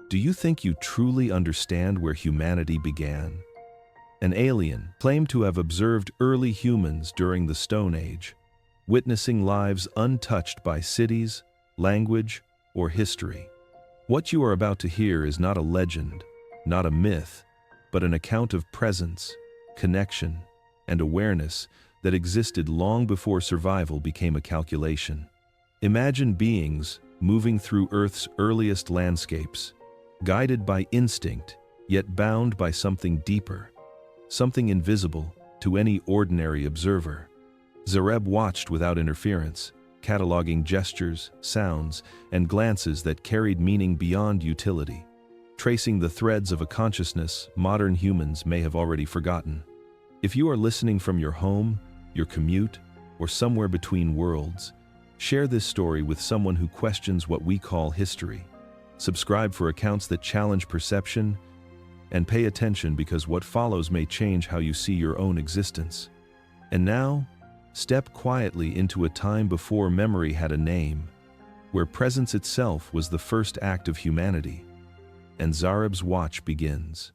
Do you think you truly understand where humanity began? An alien claimed to have observed early humans during the Stone Age, witnessing lives untouched by cities, language, or history. What you are about to hear is not a legend, not a myth, but an account of presence, connection, and awareness that existed long before survival became a calculation. Imagine beings moving through Earth's earliest landscapes, guided by instinct, yet bound by something deeper, something invisible to any ordinary observer. Zareb watched without interference, cataloging gestures, sounds, and glances that carried meaning beyond utility, tracing the threads of a consciousness modern humans may have already forgotten. If you are listening from your home, your commute, or somewhere between worlds, share this story with someone who questions what we call history. Subscribe for accounts that challenge perception, and pay attention because what follows may change how you see your own existence. And now, step quietly into a time before memory had a name, where presence itself was the first act of humanity. And Zareb's watch begins.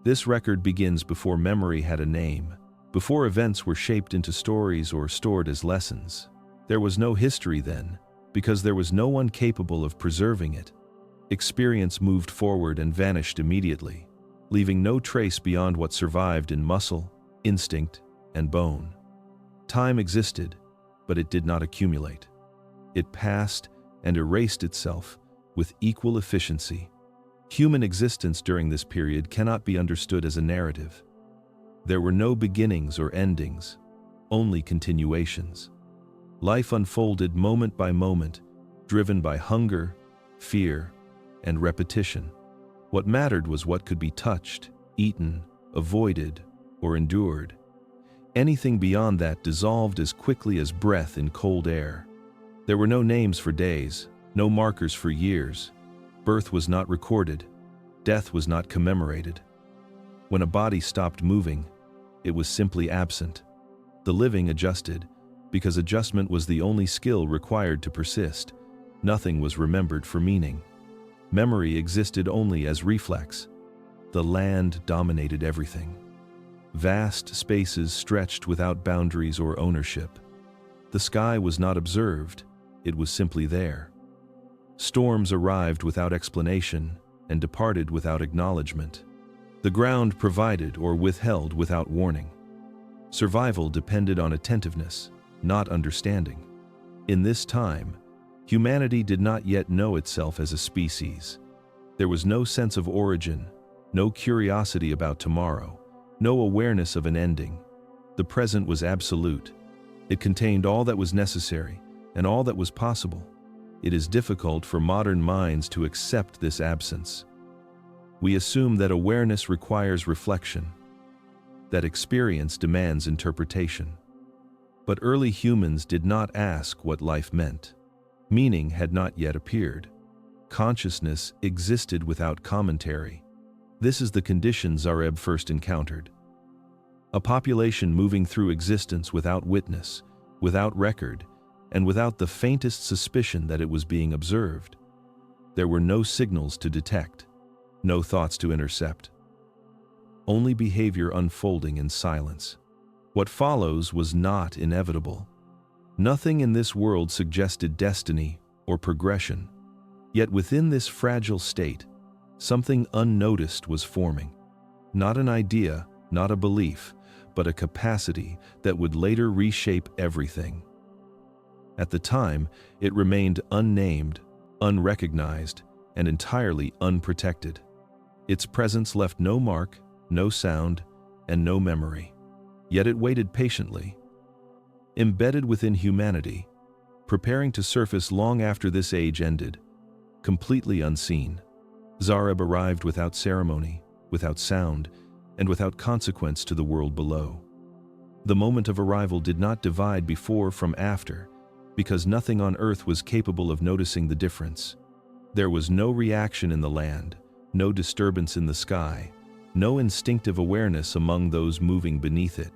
This record begins before memory had a name, before events were shaped into stories or stored as lessons. There was no history then, because there was no one capable of preserving it. Experience moved forward and vanished immediately, leaving no trace beyond what survived in muscle, instinct, and bone. Time existed, but it did not accumulate. It passed and erased itself with equal efficiency. Human existence during this period cannot be understood as a narrative. There were no beginnings or endings, only continuations. Life unfolded moment by moment, driven by hunger, fear, and repetition. What mattered was what could be touched, eaten, avoided, or endured. Anything beyond that dissolved as quickly as breath in cold air. There were no names for days, no markers for years. Birth was not recorded. Death was not commemorated. When a body stopped moving, it was simply absent. The living adjusted, because adjustment was the only skill required to persist. Nothing was remembered for meaning. Memory existed only as reflex. The land dominated everything. Vast spaces stretched without boundaries or ownership. The sky was not observed, it was simply there. Storms arrived without explanation and departed without acknowledgement. The ground provided or withheld without warning. Survival depended on attentiveness, not understanding. In this time, humanity did not yet know itself as a species. There was no sense of origin, no curiosity about tomorrow, no awareness of an ending. The present was absolute. It contained all that was necessary and all that was possible. It is difficult for modern minds to accept this absence. We assume that awareness requires reflection, that experience demands interpretation. But early humans did not ask what life meant. Meaning had not yet appeared. Consciousness existed without commentary. This is the condition Zareb first encountered. A population moving through existence without witness, without record, and without the faintest suspicion that it was being observed. There were no signals to detect, no thoughts to intercept. Only behavior unfolding in silence. What follows was not inevitable. Nothing in this world suggested destiny or progression. Yet within this fragile state, something unnoticed was forming. Not an idea, not a belief, but a capacity that would later reshape everything. At the time, it remained unnamed, unrecognized, and entirely unprotected. Its presence left no mark, no sound, and no memory. Yet it waited patiently. Embedded within humanity, preparing to surface long after this age ended, completely unseen, Zareb arrived without ceremony, without sound, and without consequence to the world below. The moment of arrival did not divide before from after, because nothing on earth was capable of noticing the difference. There was no reaction in the land, no disturbance in the sky, no instinctive awareness among those moving beneath it.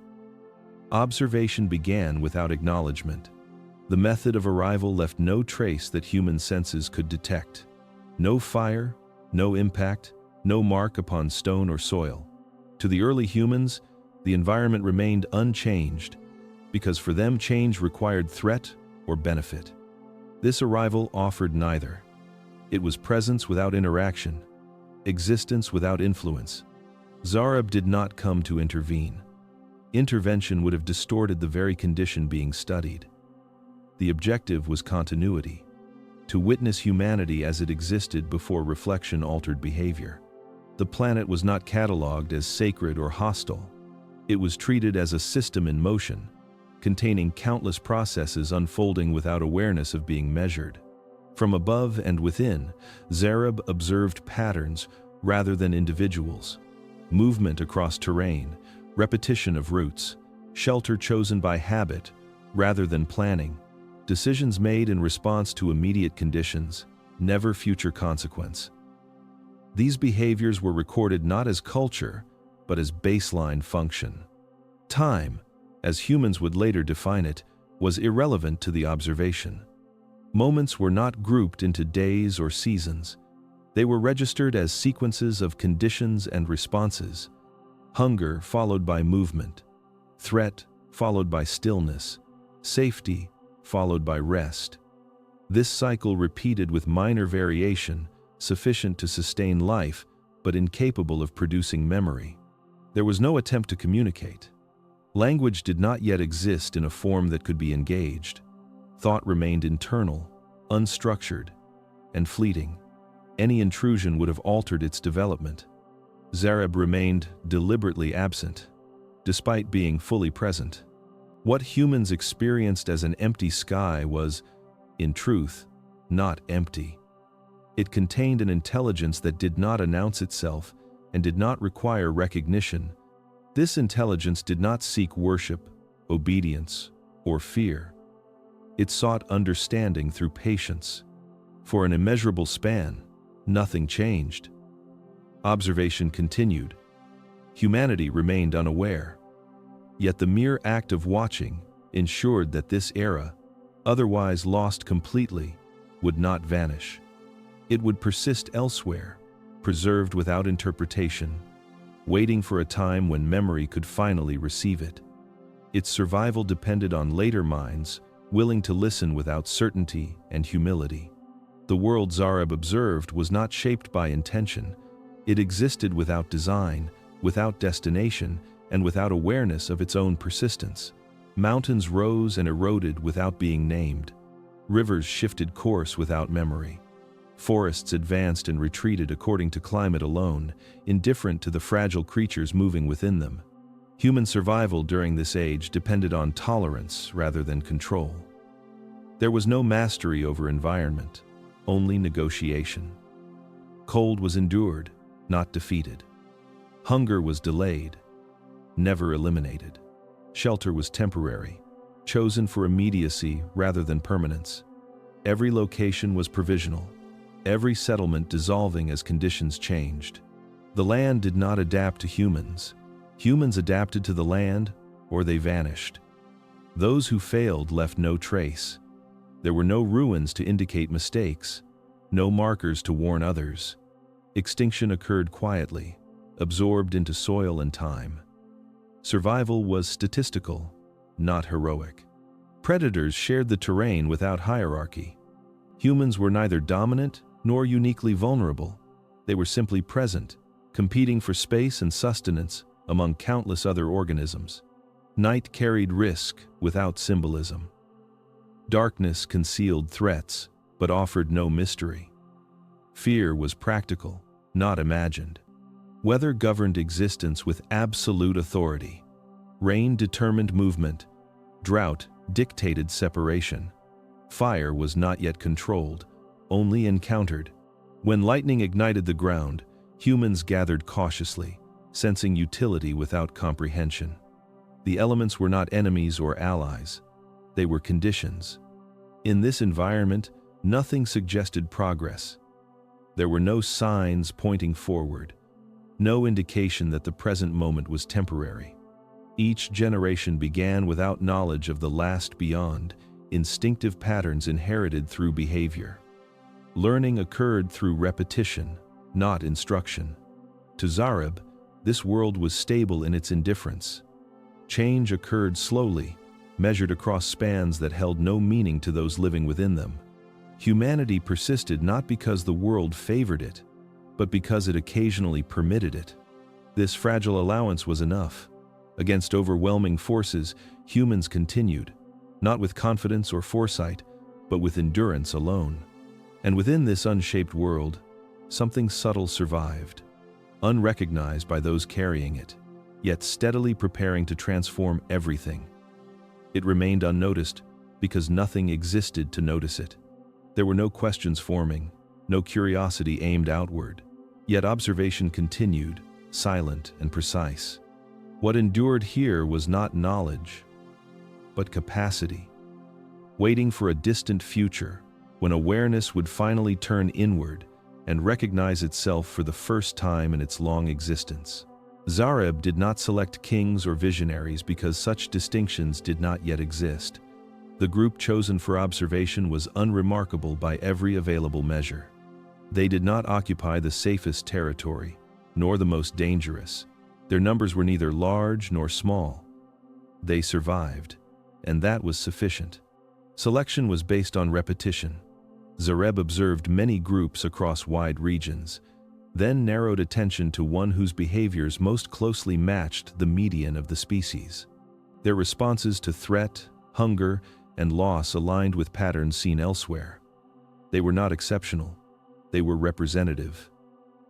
Observation began without acknowledgement. The method of arrival left no trace that human senses could detect. No fire, No impact, no mark upon stone or soil. To the early humans, the environment remained unchanged, because for them change required threat or benefit. This arrival offered neither. It was presence without interaction, existence without influence. Zarab did not come to intervene. Intervention would have distorted the very condition being studied. The objective was continuity, to witness humanity as it existed before reflection altered behavior. The planet was not catalogued as sacred or hostile. It was treated as a system in motion, containing countless processes unfolding without awareness of being measured. From above and within, Zarab observed patterns rather than individuals. Movement across terrain, repetition of routes, shelter chosen by habit rather than planning, decisions made in response to immediate conditions, never future consequence. These behaviors were recorded not as culture, but as baseline function. Time, as humans would later define it, was irrelevant to the observation. Moments were not grouped into days or seasons. They were registered as sequences of conditions and responses. Hunger followed by movement, threat followed by stillness, safety followed by rest. This cycle repeated with minor variation, sufficient to sustain life, but incapable of producing memory. There was no attempt to communicate. Language did not yet exist in a form that could be engaged. Thought remained internal, unstructured, and fleeting. Any intrusion would have altered its development. Zarab remained deliberately absent, despite being fully present. What humans experienced as an empty sky was, in truth, not empty. It contained an intelligence that did not announce itself and did not require recognition. This intelligence did not seek worship, obedience, or fear. It sought understanding through patience. For an immeasurable span, nothing changed. Observation continued. Humanity remained unaware. Yet the mere act of watching ensured that this era, otherwise lost completely, would not vanish. It would persist elsewhere, preserved without interpretation, waiting for a time when memory could finally receive it. Its survival depended on later minds, willing to listen without certainty and humility. The world Zarab observed was not shaped by intention. It existed without design, without destination, and without awareness of its own persistence. Mountains rose and eroded without being named. Rivers shifted course without memory. Forests advanced and retreated according to climate alone, indifferent to the fragile creatures moving within them. Human survival during this age depended on tolerance rather than control. There was no mastery over environment, only negotiation. Cold was endured, not defeated. Hunger was delayed, never eliminated. Shelter was temporary, chosen for immediacy rather than permanence. Every location was provisional, every settlement dissolving as conditions changed. The land did not adapt to humans. Humans adapted to the land, or they vanished. Those who failed left no trace. There were no ruins to indicate mistakes, no markers to warn others. Extinction occurred quietly, absorbed into soil and time. Survival was statistical, not heroic. Predators shared the terrain without hierarchy. Humans were neither dominant nor uniquely vulnerable. They were simply present, competing for space and sustenance among countless other organisms. Night carried risk without symbolism. Darkness concealed threats, but offered no mystery. Fear was practical, not imagined. Weather governed existence with absolute authority. Rain determined movement. Drought dictated separation. Fire was not yet controlled, only encountered. When lightning ignited the ground, humans gathered cautiously, sensing utility without comprehension. The elements were not enemies or allies. They were conditions. In this environment, nothing suggested progress. There were no signs pointing forward, no indication that the present moment was temporary. Each generation began without knowledge of the last beyond, instinctive patterns inherited through behavior. Learning occurred through repetition, not instruction. To Zareb, this world was stable in its indifference. Change occurred slowly, measured across spans that held no meaning to those living within them. Humanity persisted not because the world favored it, but because it occasionally permitted it. This fragile allowance was enough. Against overwhelming forces, humans continued, not with confidence or foresight, but with endurance alone. And within this unshaped world, something subtle survived, unrecognized by those carrying it, yet steadily preparing to transform everything. It remained unnoticed because nothing existed to notice it. There were no questions forming, no curiosity aimed outward, yet observation continued, silent and precise. What endured here was not knowledge, but capacity, waiting for a distant future when awareness would finally turn inward and recognize itself for the first time in its long existence. Zareb did not select kings or visionaries because such distinctions did not yet exist. The group chosen for observation was unremarkable by every available measure. They did not occupy the safest territory, nor the most dangerous. Their numbers were neither large nor small. They survived, and that was sufficient. Selection was based on repetition. Zareb observed many groups across wide regions, then narrowed attention to one whose behaviors most closely matched the median of the species. Their responses to threat, hunger, and loss aligned with patterns seen elsewhere. They were not exceptional. They were representative.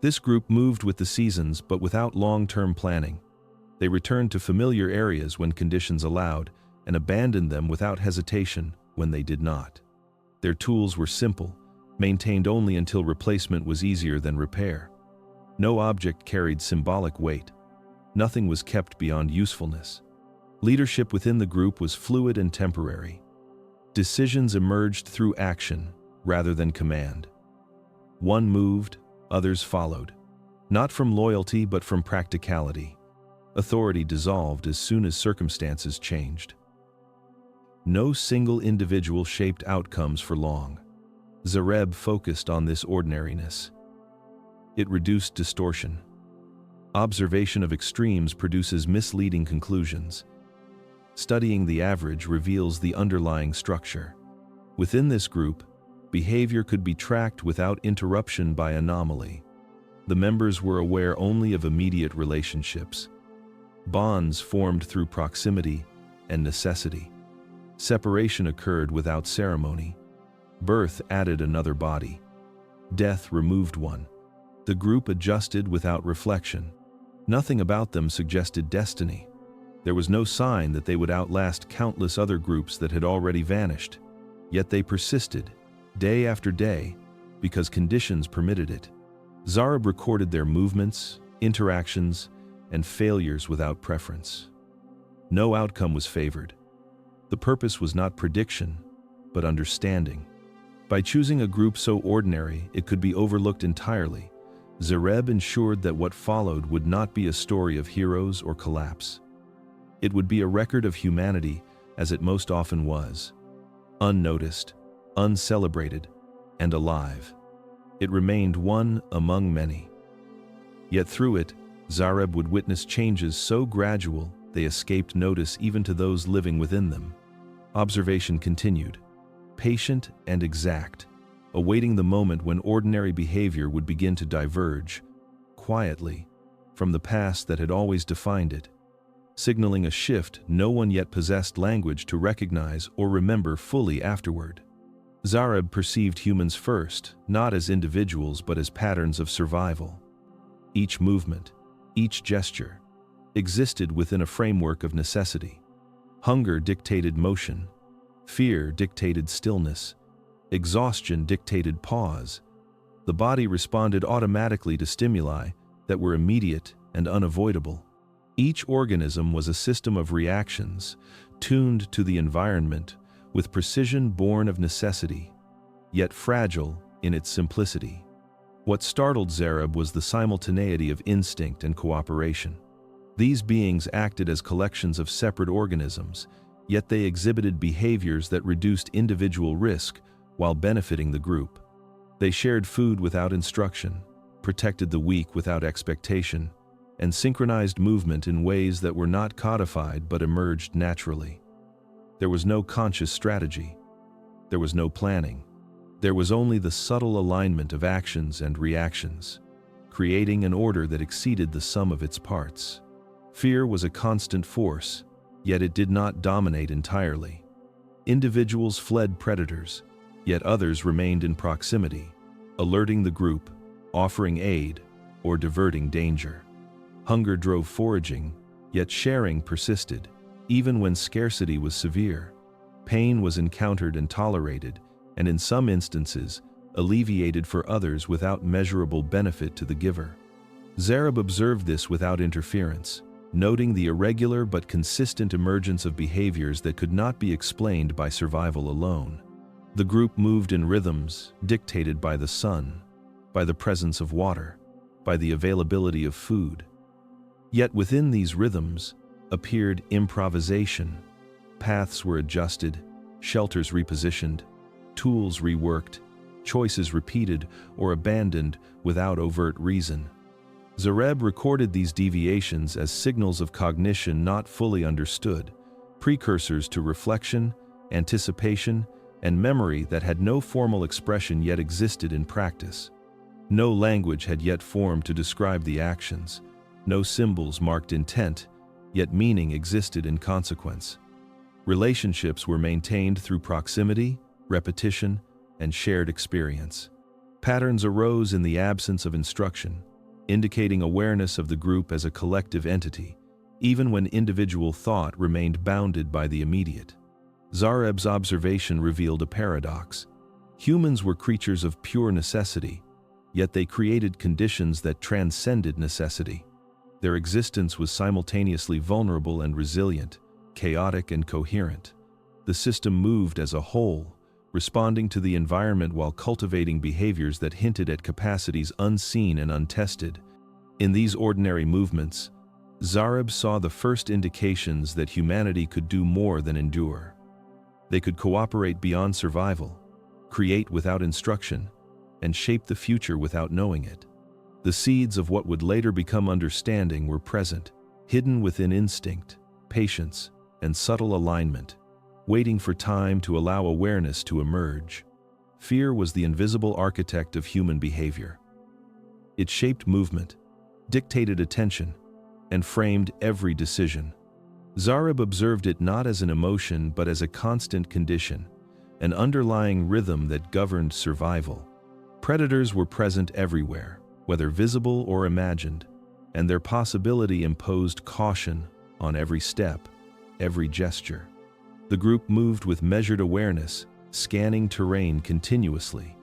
This group moved with the seasons but without long-term planning. They returned to familiar areas when conditions allowed and abandoned them without hesitation when they did not. Their tools were simple, maintained only until replacement was easier than repair. No object carried symbolic weight. Nothing was kept beyond usefulness. Leadership within the group was fluid and temporary. Decisions emerged through action rather than command. One moved, others followed. Not from loyalty but from practicality. Authority dissolved as soon as circumstances changed. No single individual shaped outcomes for long. Zareb focused on this ordinariness. It reduced distortion. Observation of extremes produces misleading conclusions. Studying the average reveals the underlying structure. Within this group, behavior could be tracked without interruption by anomaly. The members were aware only of immediate relationships. Bonds formed through proximity and necessity. Separation occurred without ceremony. Birth added another body. Death removed one. The group adjusted without reflection. Nothing about them suggested destiny. There was no sign that they would outlast countless other groups that had already vanished. Yet they persisted, day after day, because conditions permitted it. Zareb recorded their movements, interactions, and failures without preference. No outcome was favored. The purpose was not prediction, but understanding. By choosing a group so ordinary it could be overlooked entirely, Zareb ensured that what followed would not be a story of heroes or collapse. It would be a record of humanity as it most often was, unnoticed, uncelebrated, and alive. It remained one among many. Yet through it, Zareb would witness changes so gradual they escaped notice even to those living within them. Observation continued, patient and exact, awaiting the moment when ordinary behavior would begin to diverge, quietly, from the past that had always defined it, signaling a shift no one yet possessed language to recognize or remember fully afterward. Zareb perceived humans first, not as individuals but as patterns of survival. Each movement, each gesture, existed within a framework of necessity. Hunger dictated motion, fear dictated stillness, exhaustion dictated pause. The body responded automatically to stimuli that were immediate and unavoidable. Each organism was a system of reactions, tuned to the environment, with precision born of necessity, yet fragile in its simplicity. What startled Zareb was the simultaneity of instinct and cooperation. These beings acted as collections of separate organisms, yet they exhibited behaviors that reduced individual risk while benefiting the group. They shared food without instruction, protected the weak without expectation, and synchronized movement in ways that were not codified but emerged naturally. There was no conscious strategy. There was no planning. There was only the subtle alignment of actions and reactions, creating an order that exceeded the sum of its parts. Fear was a constant force, yet it did not dominate entirely. Individuals fled predators, yet others remained in proximity, alerting the group, offering aid, or diverting danger. Hunger drove foraging, yet sharing persisted, even when scarcity was severe. Pain was encountered and tolerated, and in some instances, alleviated for others without measurable benefit to the giver. Zareb observed this without interference, noting the irregular but consistent emergence of behaviors that could not be explained by survival alone. The group moved in rhythms dictated by the sun, by the presence of water, by the availability of food. Yet within these rhythms appeared improvisation. Paths were adjusted, shelters repositioned, tools reworked, choices repeated or abandoned without overt reason. Zareb recorded these deviations as signals of cognition not fully understood, precursors to reflection, anticipation, and memory that had no formal expression yet existed in practice. No language had yet formed to describe the actions. No symbols marked intent, yet meaning existed in consequence. Relationships were maintained through proximity, repetition, and shared experience. Patterns arose in the absence of instruction, indicating awareness of the group as a collective entity, even when individual thought remained bounded by the immediate. Zareb's observation revealed a paradox. Humans were creatures of pure necessity, yet they created conditions that transcended necessity. Their existence was simultaneously vulnerable and resilient, chaotic and coherent. The system moved as a whole, responding to the environment while cultivating behaviors that hinted at capacities unseen and untested. In these ordinary movements, Zareb saw the first indications that humanity could do more than endure. They could cooperate beyond survival, create without instruction, and shape the future without knowing it. The seeds of what would later become understanding were present, hidden within instinct, patience, and subtle alignment, waiting for time to allow awareness to emerge. Fear was the invisible architect of human behavior. It shaped movement, dictated attention, and framed every decision. Zareb observed it not as an emotion but as a constant condition, an underlying rhythm that governed survival. Predators were present everywhere, whether visible or imagined, and their possibility imposed caution on every step, every gesture. The group moved with measured awareness, scanning terrain continuously.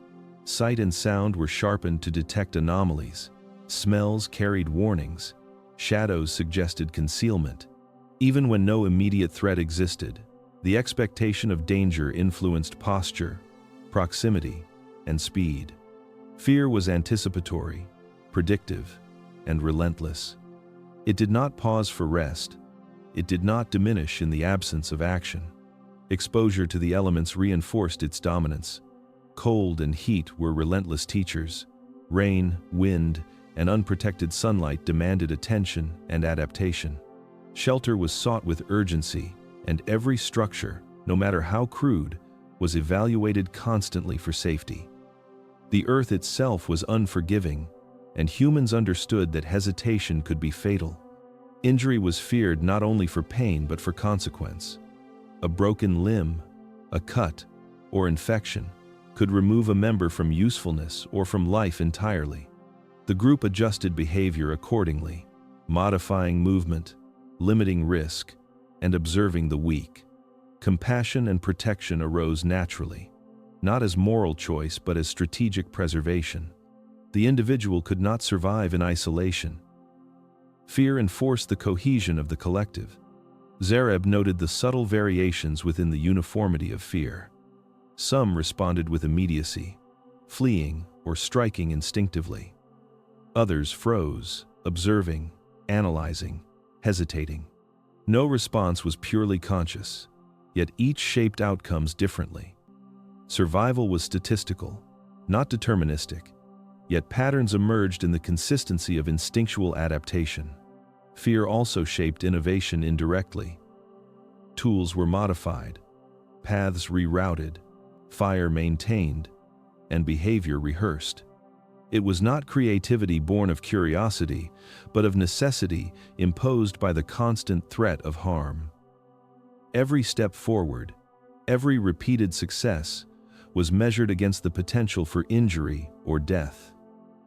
Sight and sound were sharpened to detect anomalies. Smells carried warnings. Shadows suggested concealment. Even when no immediate threat existed, the expectation of danger influenced posture, proximity, and speed. Fear was anticipatory, predictive, and relentless. It did not pause for rest. It did not diminish in the absence of action. Exposure to the elements reinforced its dominance. Cold and heat were relentless teachers. Rain, wind, and unprotected sunlight demanded attention and adaptation. Shelter was sought with urgency, and every structure, no matter how crude, was evaluated constantly for safety. The earth itself was unforgiving, and humans understood that hesitation could be fatal. Injury was feared not only for pain but for consequence. A broken limb, a cut, or infection could remove a member from usefulness or from life entirely. The group adjusted behavior accordingly, modifying movement, limiting risk, and observing the weak. Compassion and protection arose naturally, not as moral choice but as strategic preservation. The individual could not survive in isolation. Fear enforced the cohesion of the collective. Zareb noted the subtle variations within the uniformity of fear. Some responded with immediacy, fleeing or striking instinctively. Others froze, observing, analyzing, hesitating. No response was purely conscious, yet each shaped outcomes differently. Survival was statistical, not deterministic. Yet patterns emerged in the consistency of instinctual adaptation. Fear also shaped innovation indirectly. Tools were modified, paths rerouted, fire maintained, and behavior rehearsed. It was not creativity born of curiosity, but of necessity imposed by the constant threat of harm. Every step forward, every repeated success, was measured against the potential for injury or death.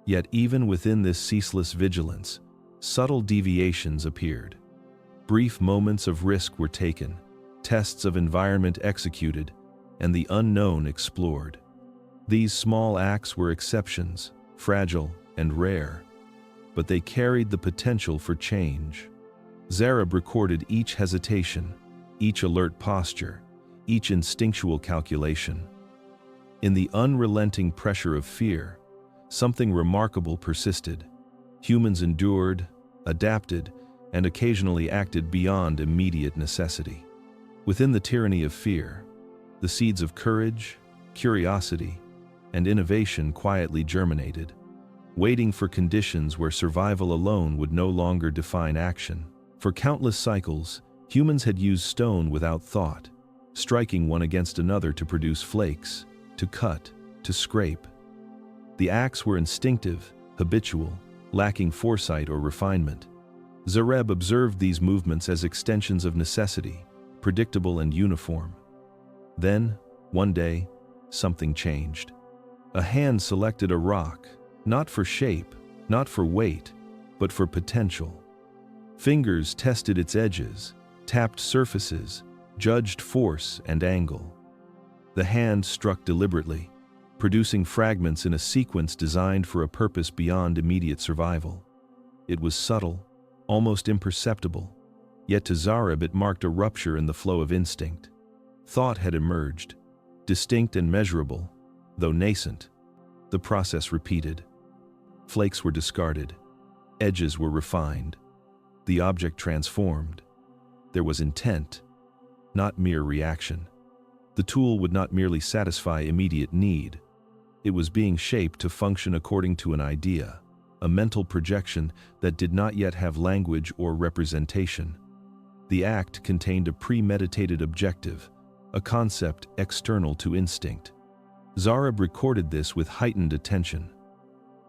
Yet even within this ceaseless vigilance, subtle deviations appeared. Brief moments of risk were taken, tests of environment executed, and the unknown explored. These small acts were exceptions, fragile and rare, but they carried the potential for change. Zareb recorded each hesitation, each alert posture, each instinctual calculation. In the unrelenting pressure of fear, something remarkable persisted. Humans endured, adapted, and occasionally acted beyond immediate necessity. Within the tyranny of fear, the seeds of courage, curiosity, and innovation quietly germinated, waiting for conditions where survival alone would no longer define action. For countless cycles, humans had used stone without thought, striking one against another to produce flakes, to cut, to scrape. The acts were instinctive, habitual, lacking foresight or refinement. Zareb observed these movements as extensions of necessity, predictable and uniform. Then, one day, something changed. A hand selected a rock, not for shape, not for weight, but for potential. Fingers tested its edges, tapped surfaces, judged force and angle. The hand struck deliberately, producing fragments in a sequence designed for a purpose beyond immediate survival. It was subtle, almost imperceptible, yet to Zareb it marked a rupture in the flow of instinct. Thought had emerged, distinct and measurable, though nascent. The process repeated. Flakes were discarded, edges were refined, the object transformed. There was intent, not mere reaction. The tool would not merely satisfy immediate need. It was being shaped to function according to an idea, a mental projection that did not yet have language or representation. The act contained a premeditated objective, a concept external to instinct. Zareb recorded this with heightened attention.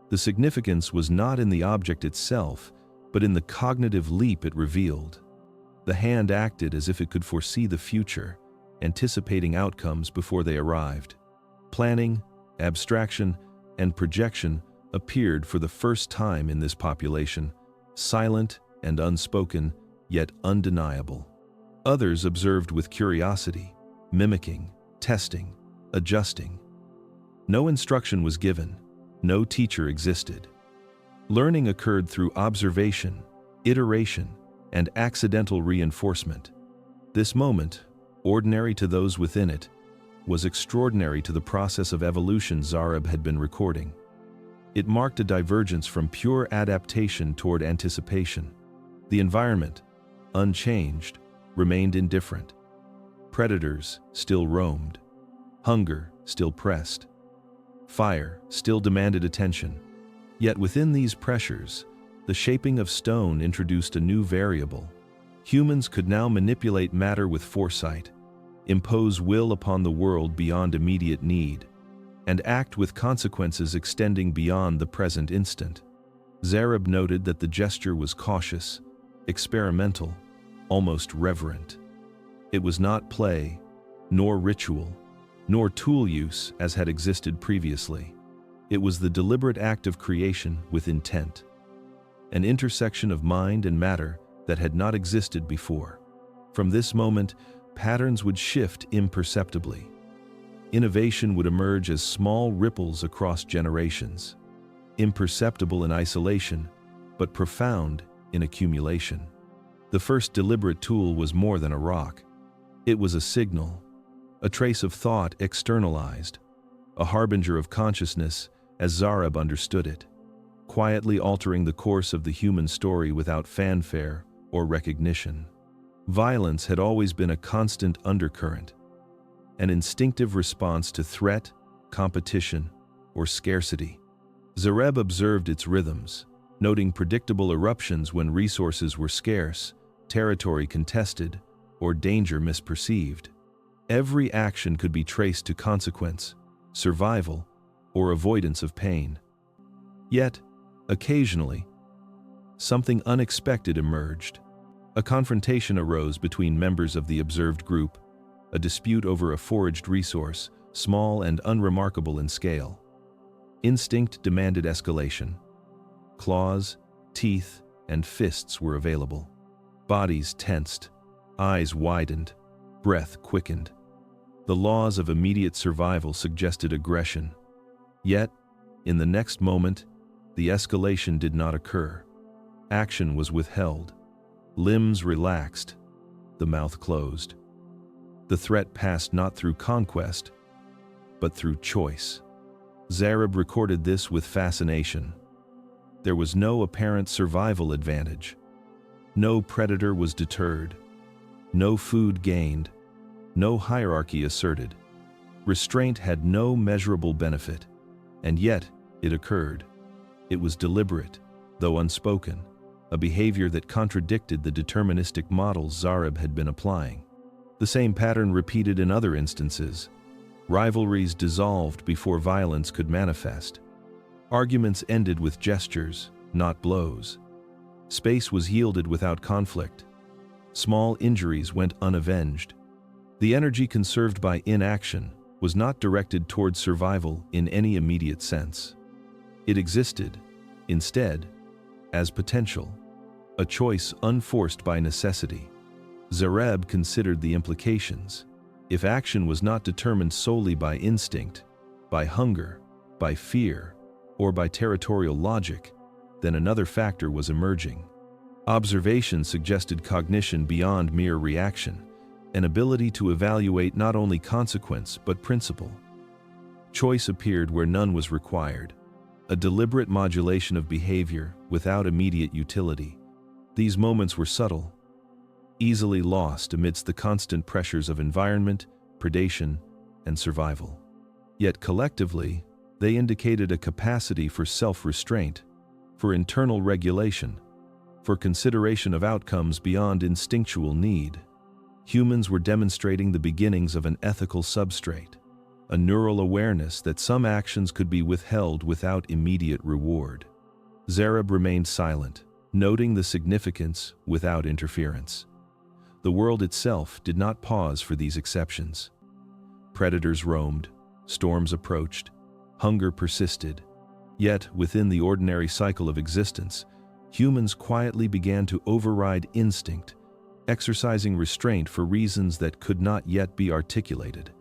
The significance was not in the object itself, but in the cognitive leap it revealed. The hand acted as if it could foresee the future, anticipating outcomes before they arrived. Planning, abstraction, and projection appeared for the first time in this population, silent and unspoken, yet undeniable. Others observed with curiosity, mimicking, testing, adjusting. No instruction was given, no teacher existed. Learning occurred through observation, iteration, and accidental reinforcement. This moment, ordinary to those within it, was extraordinary to the process of evolution Zareb had been recording. It marked a divergence from pure adaptation toward anticipation. The environment, unchanged, remained indifferent. Predators still roamed. Hunger still pressed. Fire still demanded attention. Yet within these pressures, the shaping of stone introduced a new variable. Humans could now manipulate matter with foresight, impose will upon the world beyond immediate need, and act with consequences extending beyond the present instant. Zareb noted that the gesture was cautious, experimental, almost reverent. It was not play, nor ritual, nor tool use as had existed previously. It was the deliberate act of creation with intent, an intersection of mind and matter that had not existed before. From this moment, patterns would shift imperceptibly. Innovation would emerge as small ripples across generations, imperceptible in isolation, but profound in accumulation. The first deliberate tool was more than a rock. It was a signal, a trace of thought externalized, a harbinger of consciousness as Zareb understood it, quietly altering the course of the human story without fanfare or recognition. Violence had always been a constant undercurrent, an instinctive response to threat, competition, or scarcity. Zareb observed its rhythms, noting predictable eruptions when resources were scarce, territory contested, or danger misperceived. Every action could be traced to consequence, survival, or avoidance of pain. Yet, occasionally, something unexpected emerged. A confrontation arose between members of the observed group, a dispute over a foraged resource, small and unremarkable in scale. Instinct demanded escalation. Claws, teeth, and fists were available. Bodies tensed, eyes widened, breath quickened. The laws of immediate survival suggested aggression. Yet, in the next moment, the escalation did not occur. Action was withheld. Limbs relaxed. The mouth closed. The threat passed not through conquest, but through choice. Zareb recorded this with fascination. There was no apparent survival advantage. No predator was deterred. No food gained. No hierarchy asserted. Restraint had no measurable benefit, and yet it occurred. It was deliberate, though unspoken, a behavior that contradicted the deterministic models Zareb had been applying. The same pattern repeated in other instances. Rivalries dissolved before violence could manifest. Arguments ended with gestures, not blows. Space was yielded without conflict. Small injuries went unavenged. The energy conserved by inaction was not directed toward survival in any immediate sense. It existed, instead, as potential, a choice unforced by necessity. Zareb considered the implications. If action was not determined solely by instinct, by hunger, by fear, or by territorial logic, then another factor was emerging. Observation suggested cognition beyond mere reaction, an ability to evaluate not only consequence but principle. Choice appeared where none was required, a deliberate modulation of behavior without immediate utility. These moments were subtle, easily lost amidst the constant pressures of environment, predation, and survival. Yet collectively, they indicated a capacity for self-restraint, for internal regulation, for consideration of outcomes beyond instinctual need. Humans were demonstrating the beginnings of an ethical substrate, a neural awareness that some actions could be withheld without immediate reward. Zareb remained silent, noting the significance without interference. The world itself did not pause for these exceptions. Predators roamed, storms approached, hunger persisted. Yet, within the ordinary cycle of existence, humans quietly began to override instinct, exercising restraint for reasons that could not yet be articulated.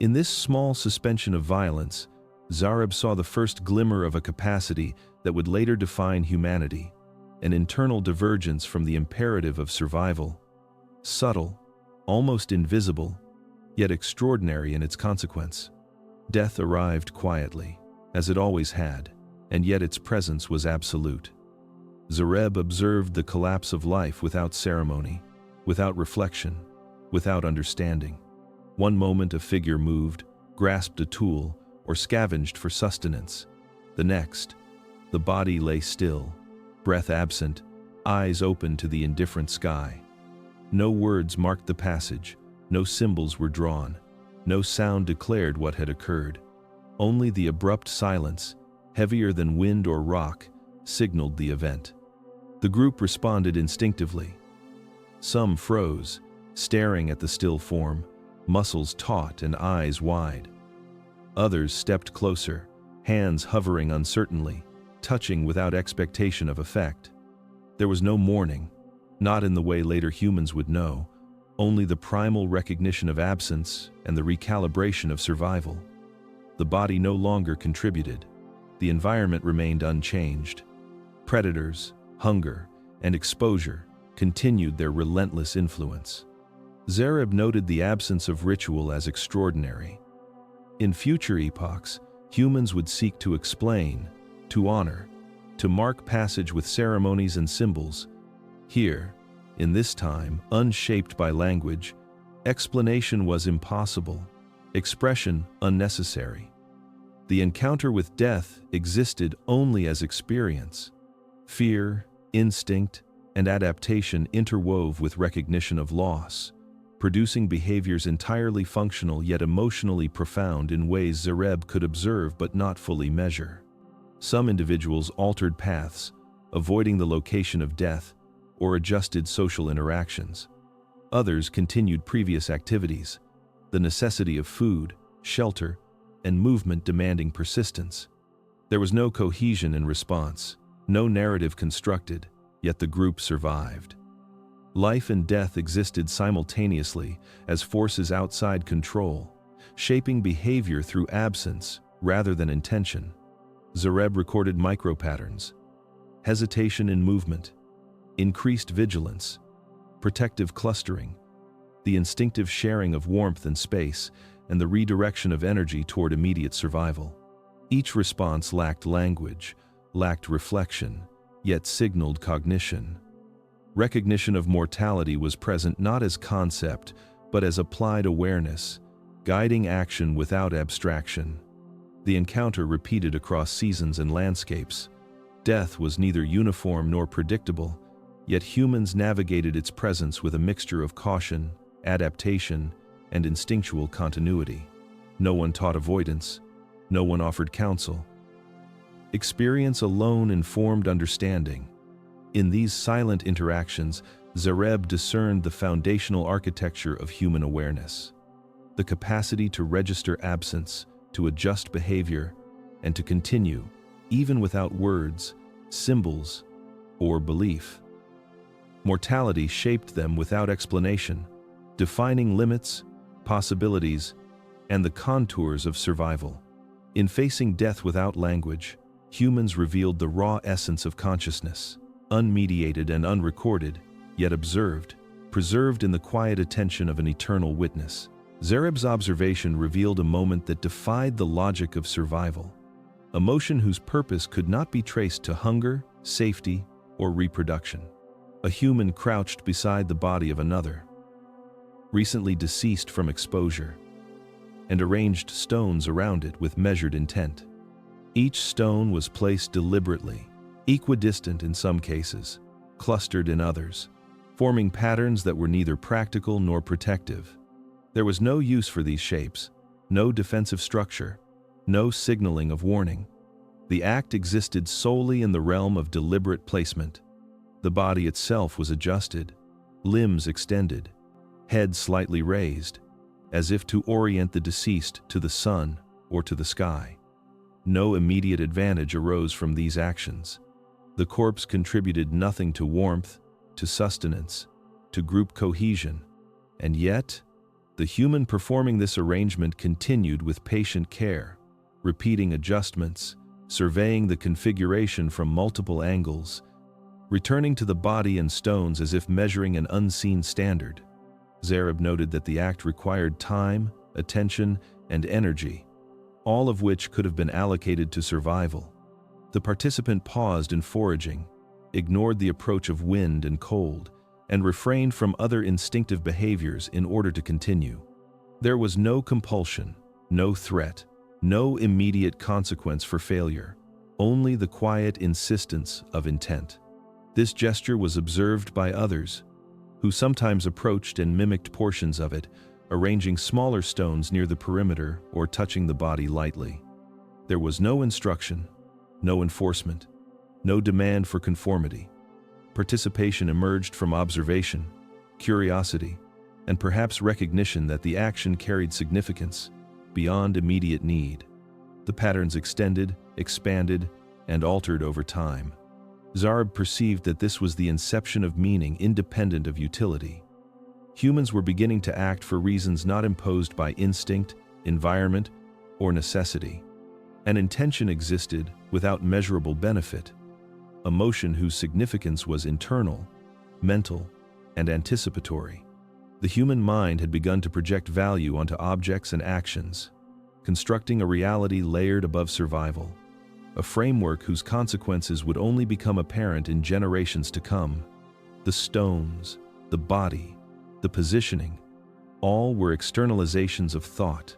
In this small suspension of violence, Zareb saw the first glimmer of a capacity that would later define humanity, an internal divergence from the imperative of survival. Subtle, almost invisible, yet extraordinary in its consequence. Death arrived quietly, as it always had, and yet its presence was absolute. Zareb observed the collapse of life without ceremony, without reflection, without understanding. One moment a figure moved, grasped a tool, or scavenged for sustenance. The next, the body lay still, breath absent, eyes open to the indifferent sky. No words marked the passage, no symbols were drawn, no sound declared what had occurred. Only the abrupt silence, heavier than wind or rock, signaled the event. The group responded instinctively. Some froze, staring at the still form, muscles taut and eyes wide. Others stepped closer, hands hovering uncertainly, touching without expectation of effect. There was no mourning, not in the way later humans would know, only the primal recognition of absence and the recalibration of survival. The body no longer contributed. The environment remained unchanged. Predators, hunger, and exposure continued their relentless influence. Zareb noted the absence of ritual as extraordinary. In future epochs, humans would seek to explain, to honor, to mark passage with ceremonies and symbols. Here, in this time, unshaped by language, explanation was impossible, expression unnecessary. The encounter with death existed only as experience. Fear, instinct, and adaptation interwove with recognition of loss, producing behaviors entirely functional yet emotionally profound in ways Zareb could observe but not fully measure. Some individuals altered paths, avoiding the location of death, or adjusted social interactions. Others continued previous activities, the necessity of food, shelter, and movement demanding persistence. There was no cohesion in response, no narrative constructed, yet the group survived. Life and death existed simultaneously as forces outside control, shaping behavior through absence rather than intention. Zareb recorded micropatterns: hesitation in movement, increased vigilance, protective clustering, the instinctive sharing of warmth and space, and the redirection of energy toward immediate survival. Each response lacked language, lacked reflection, yet signaled cognition. Recognition of mortality was present not as concept, but as applied awareness, guiding action without abstraction. The encounter repeated across seasons and landscapes. Death was neither uniform nor predictable, yet humans navigated its presence with a mixture of caution, adaptation, and instinctual continuity. No one taught avoidance. No one offered counsel. Experience alone informed understanding. In these silent interactions, Zareb discerned the foundational architecture of human awareness: the capacity to register absence, to adjust behavior, and to continue, even without words, symbols, or belief. Mortality shaped them without explanation, defining limits, possibilities, and the contours of survival. In facing death without language, humans revealed the raw essence of consciousness, unmediated and unrecorded, yet observed, preserved in the quiet attention of an eternal witness. Zareb's observation revealed a moment that defied the logic of survival, a motion whose purpose could not be traced to hunger, safety, or reproduction. A human crouched beside the body of another, recently deceased from exposure, and arranged stones around it with measured intent. Each stone was placed deliberately, equidistant in some cases, clustered in others, forming patterns that were neither practical nor protective. There was no use for these shapes, no defensive structure, no signaling of warning. The act existed solely in the realm of deliberate placement. The body itself was adjusted, limbs extended, head slightly raised, as if to orient the deceased to the sun or to the sky. No immediate advantage arose from these actions. The corpse contributed nothing to warmth, to sustenance, to group cohesion, and yet, the human performing this arrangement continued with patient care, repeating adjustments, surveying the configuration from multiple angles, returning to the body and stones as if measuring an unseen standard. Zareb noted that the act required time, attention, and energy, all of which could have been allocated to survival. The participant paused in foraging, ignored the approach of wind and cold, and refrained from other instinctive behaviors in order to continue. There was no compulsion, no threat, no immediate consequence for failure, only the quiet insistence of intent. This gesture was observed by others, who sometimes approached and mimicked portions of it, arranging smaller stones near the perimeter or touching the body lightly. There was no instruction, no enforcement, no demand for conformity. Participation emerged from observation, curiosity, and perhaps recognition that the action carried significance beyond immediate need. The patterns extended, expanded, and altered over time. Zareb perceived that this was the inception of meaning independent of utility. Humans were beginning to act for reasons not imposed by instinct, environment, or necessity. An intention existed without measurable benefit, a motion whose significance was internal, mental, and anticipatory. The human mind had begun to project value onto objects and actions, constructing a reality layered above survival, a framework whose consequences would only become apparent in generations to come. The stones, the body, the positioning, all were externalizations of thought,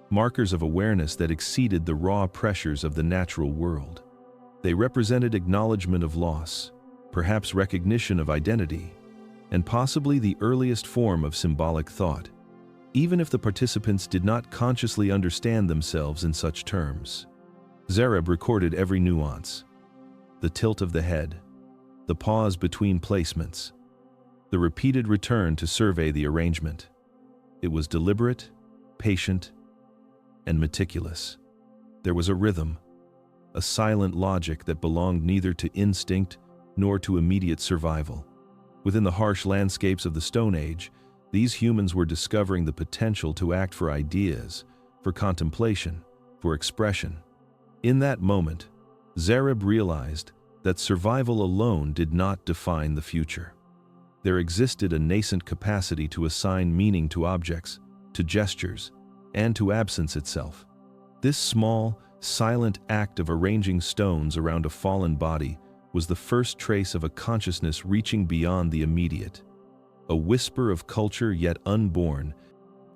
markers of awareness that exceeded the raw pressures of the natural world. They represented acknowledgement of loss, perhaps recognition of identity, and possibly the earliest form of symbolic thought, even if the participants did not consciously understand themselves in such terms. Zareb recorded every nuance: the tilt of the head, the pause between placements, the repeated return to survey the arrangement. It was deliberate, patient, and meticulous. There was a rhythm, a silent logic that belonged neither to instinct nor to immediate survival. Within the harsh landscapes of the Stone Age, these humans were discovering the potential to act for ideas, for contemplation, for expression. In that moment, Zareb realized that survival alone did not define the future. There existed a nascent capacity to assign meaning to objects, to gestures, and to absence itself. This small, silent act of arranging stones around a fallen body was the first trace of a consciousness reaching beyond the immediate. A whisper of culture yet unborn,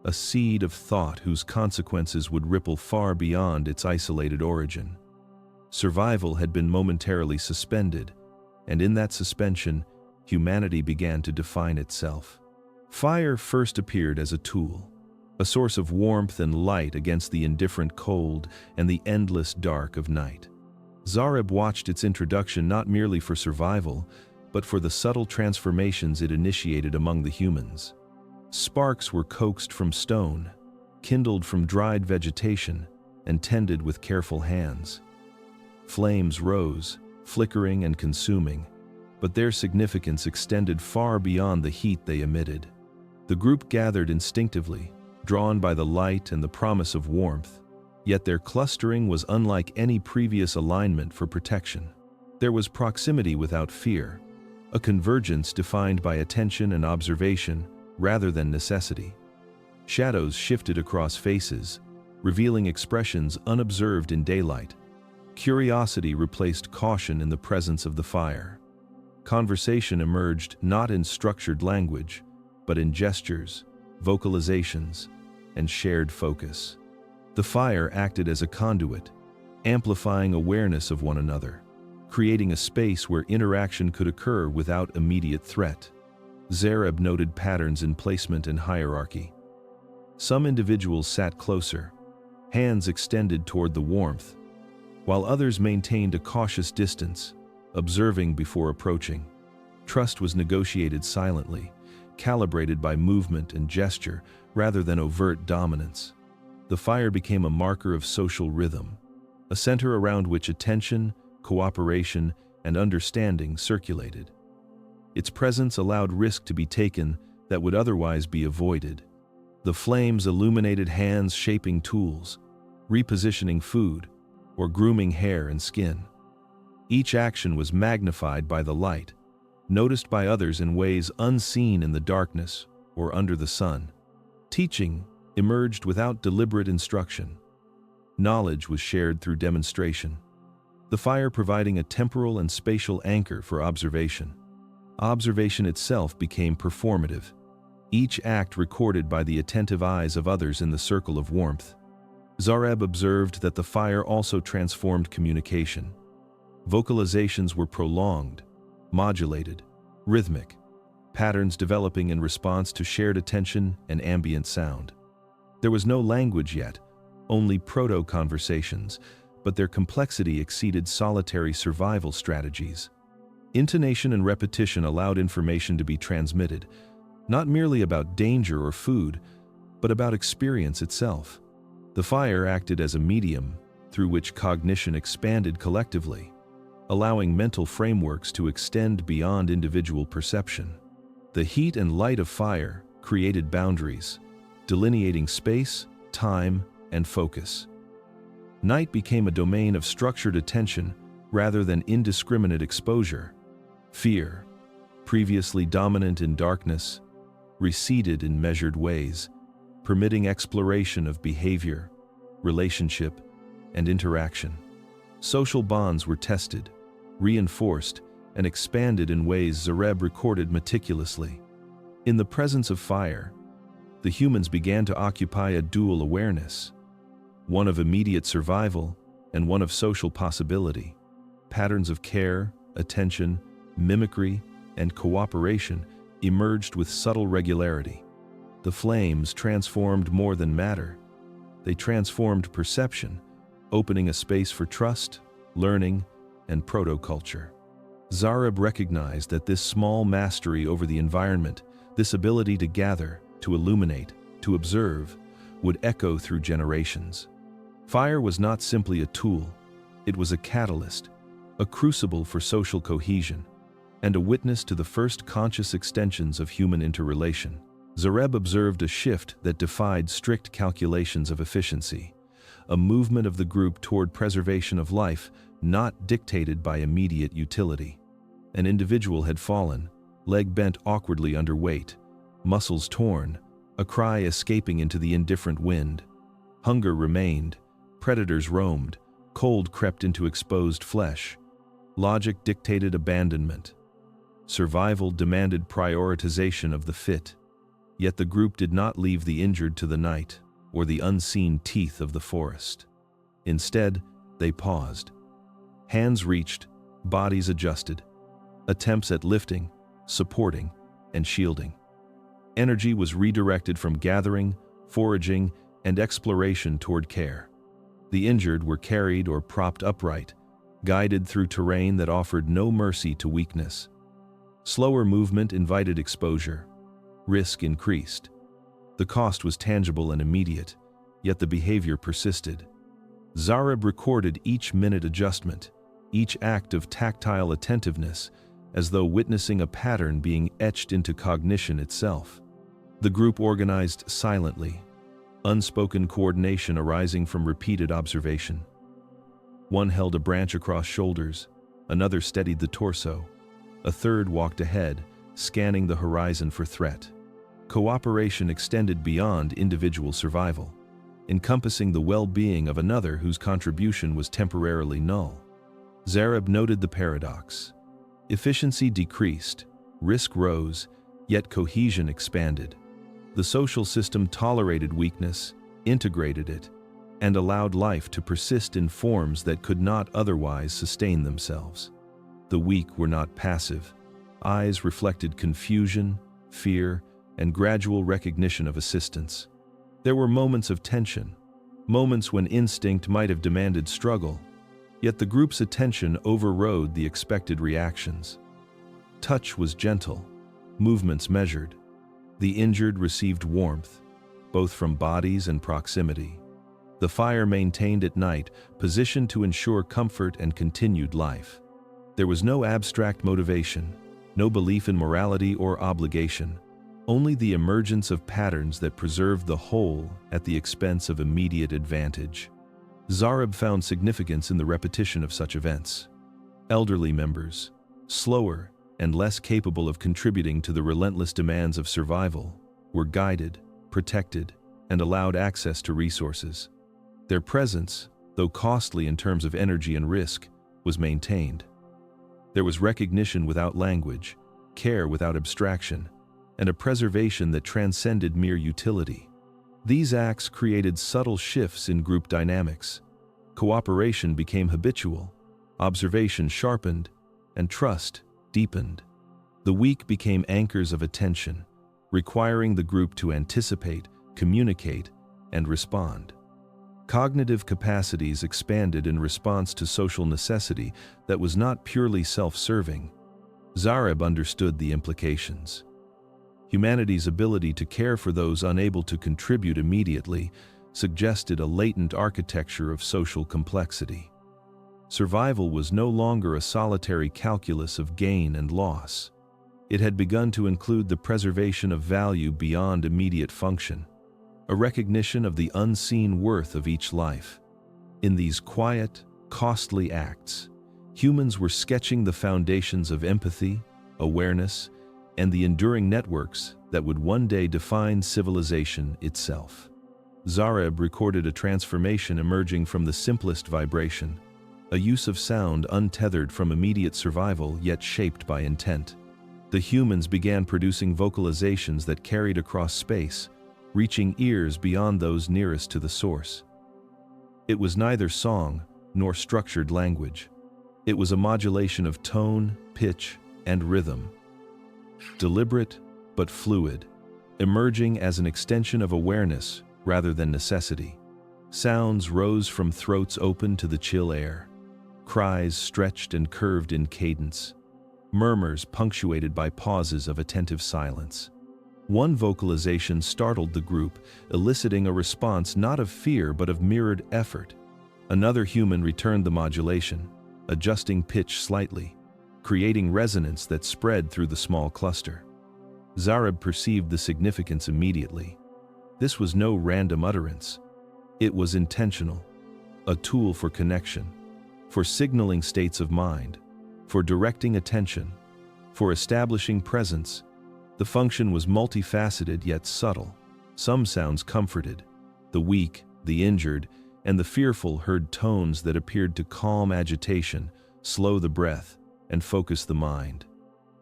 a seed of thought whose consequences would ripple far beyond its isolated origin. Survival had been momentarily suspended, and in that suspension, humanity began to define itself. Fire first appeared as a tool, a source of warmth and light against the indifferent cold and the endless dark of night. Zareb watched its introduction not merely for survival, but for the subtle transformations it initiated among the humans. Sparks were coaxed from stone, kindled from dried vegetation, and tended with careful hands. Flames rose, flickering and consuming, but their significance extended far beyond the heat they emitted. The group gathered instinctively, drawn by the light and the promise of warmth, yet their clustering was unlike any previous alignment for protection. There was proximity without fear, a convergence defined by attention and observation rather than necessity. Shadows shifted across faces, revealing expressions unobserved in daylight. Curiosity replaced caution in the presence of the fire. Conversation emerged not in structured language, but in gestures, vocalizations, and shared focus. The fire acted as a conduit, amplifying awareness of one another, creating a space where interaction could occur without immediate threat. Zareb noted patterns in placement and hierarchy. Some individuals sat closer, hands extended toward the warmth, while others maintained a cautious distance, observing before approaching. Trust was negotiated silently, calibrated by movement and gesture rather than overt dominance. The fire became a marker of social rhythm, a center around which attention, cooperation, and understanding circulated. Its presence allowed risk to be taken that would otherwise be avoided. The flames illuminated hands shaping tools, repositioning food, or grooming hair and skin. Each action was magnified by the light, noticed by others in ways unseen in the darkness or under the sun. Teaching emerged without deliberate instruction. Knowledge was shared through demonstration, the fire providing a temporal and spatial anchor for observation. Observation itself became performative, each act recorded by the attentive eyes of others in the circle of warmth. Zareb observed that the fire also transformed communication. Vocalizations were prolonged, modulated, rhythmic, patterns developing in response to shared attention and ambient sound. There was no language yet, only proto-conversations, but their complexity exceeded solitary survival strategies. Intonation and repetition allowed information to be transmitted, not merely about danger or food, but about experience itself. The fire acted as a medium through which cognition expanded collectively, allowing mental frameworks to extend beyond individual perception. The heat and light of fire created boundaries, delineating space, time, and focus. Night became a domain of structured attention rather than indiscriminate exposure. Fear, previously dominant in darkness, receded in measured ways, permitting exploration of behavior, relationship, and interaction. Social bonds were tested, reinforced, and expanded in ways Zareb recorded meticulously. In the presence of fire, the humans began to occupy a dual awareness, one of immediate survival and one of social possibility. Patterns of care, attention, mimicry, and cooperation emerged with subtle regularity. The flames transformed more than matter. They transformed perception, opening a space for trust, learning, and proto-culture. Zareb recognized that this small mastery over the environment, this ability to gather, to illuminate, to observe, would echo through generations. Fire was not simply a tool, it was a catalyst, a crucible for social cohesion, and a witness to the first conscious extensions of human interrelation. Zareb observed a shift that defied strict calculations of efficiency, a movement of the group toward preservation of life not dictated by immediate utility. An individual had fallen, leg bent awkwardly under weight, muscles torn, a cry escaping into the indifferent wind. Hunger remained, predators roamed, cold crept into exposed flesh. Logic dictated abandonment. Survival demanded prioritization of the fit. Yet the group did not leave the injured to the night or the unseen teeth of the forest. Instead, they paused. Hands reached, bodies adjusted. Attempts at lifting, supporting, and shielding. Energy was redirected from gathering, foraging, and exploration toward care. The injured were carried or propped upright, guided through terrain that offered no mercy to weakness. Slower movement invited exposure. Risk increased. The cost was tangible and immediate, yet the behavior persisted. Zareb recorded each minute adjustment, each act of tactile attentiveness, as though witnessing a pattern being etched into cognition itself. The group organized silently, unspoken coordination arising from repeated observation. One held a branch across shoulders, another steadied the torso, a third walked ahead, scanning the horizon for threat. Cooperation extended beyond individual survival, encompassing the well-being of another whose contribution was temporarily null. Zareb noted the paradox. Efficiency decreased, risk rose, yet cohesion expanded. The social system tolerated weakness, integrated it, and allowed life to persist in forms that could not otherwise sustain themselves. The weak were not passive. Eyes reflected confusion, fear, and gradual recognition of assistance. There were moments of tension, moments when instinct might have demanded struggle, yet the group's attention overrode the expected reactions. Touch was gentle, movements measured. The injured received warmth, both from bodies and proximity. The fire maintained at night, positioned to ensure comfort and continued life. There was no abstract motivation, no belief in morality or obligation, only the emergence of patterns that preserved the whole at the expense of immediate advantage. Zareb found significance in the repetition of such events. Elderly members, slower and less capable of contributing to the relentless demands of survival, were guided, protected, and allowed access to resources. Their presence, though costly in terms of energy and risk, was maintained. There was recognition without language, care without abstraction, and a preservation that transcended mere utility. These acts created subtle shifts in group dynamics. Cooperation became habitual, observation sharpened, and trust deepened. The weak became anchors of attention, requiring the group to anticipate, communicate, and respond. Cognitive capacities expanded in response to social necessity that was not purely self-serving. Zareb understood the implications. Humanity's ability to care for those unable to contribute immediately suggested a latent architecture of social complexity. Survival was no longer a solitary calculus of gain and loss. It had begun to include the preservation of value beyond immediate function, a recognition of the unseen worth of each life. In these quiet, costly acts, humans were sketching the foundations of empathy, awareness, and the enduring networks that would one day define civilization itself. Zareb recorded a transformation emerging from the simplest vibration, a use of sound untethered from immediate survival yet shaped by intent. The humans began producing vocalizations that carried across space, reaching ears beyond those nearest to the source. It was neither song nor structured language. It was a modulation of tone, pitch, and rhythm. Deliberate but fluid, emerging as an extension of awareness rather than necessity. Sounds rose from throats open to the chill air. Cries stretched and curved in cadence. Murmurs punctuated by pauses of attentive silence. One vocalization startled the group, eliciting a response not of fear but of mirrored effort. Another human returned the modulation, adjusting pitch slightly, creating resonance that spread through the small cluster. Zareb perceived the significance immediately. This was no random utterance. It was intentional, a tool for connection, for signaling states of mind, for directing attention, for establishing presence. The function was multifaceted yet subtle. Some sounds comforted. The weak, the injured, and the fearful heard tones that appeared to calm agitation, slow the breath, and focus the mind.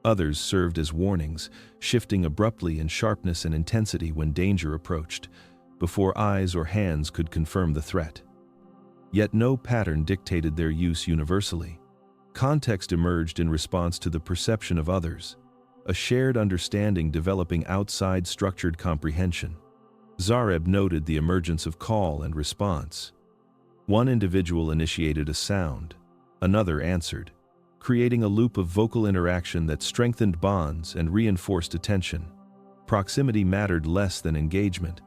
Others served as warnings, shifting abruptly in sharpness and intensity when danger approached, before eyes or hands could confirm the threat. Yet no pattern dictated their use universally. Context emerged in response to the perception of others, a shared understanding developing outside structured comprehension. Zareb noted the emergence of call and response. One individual initiated a sound, another answered, creating a loop of vocal interaction that strengthened bonds and reinforced attention. Proximity mattered less than engagement.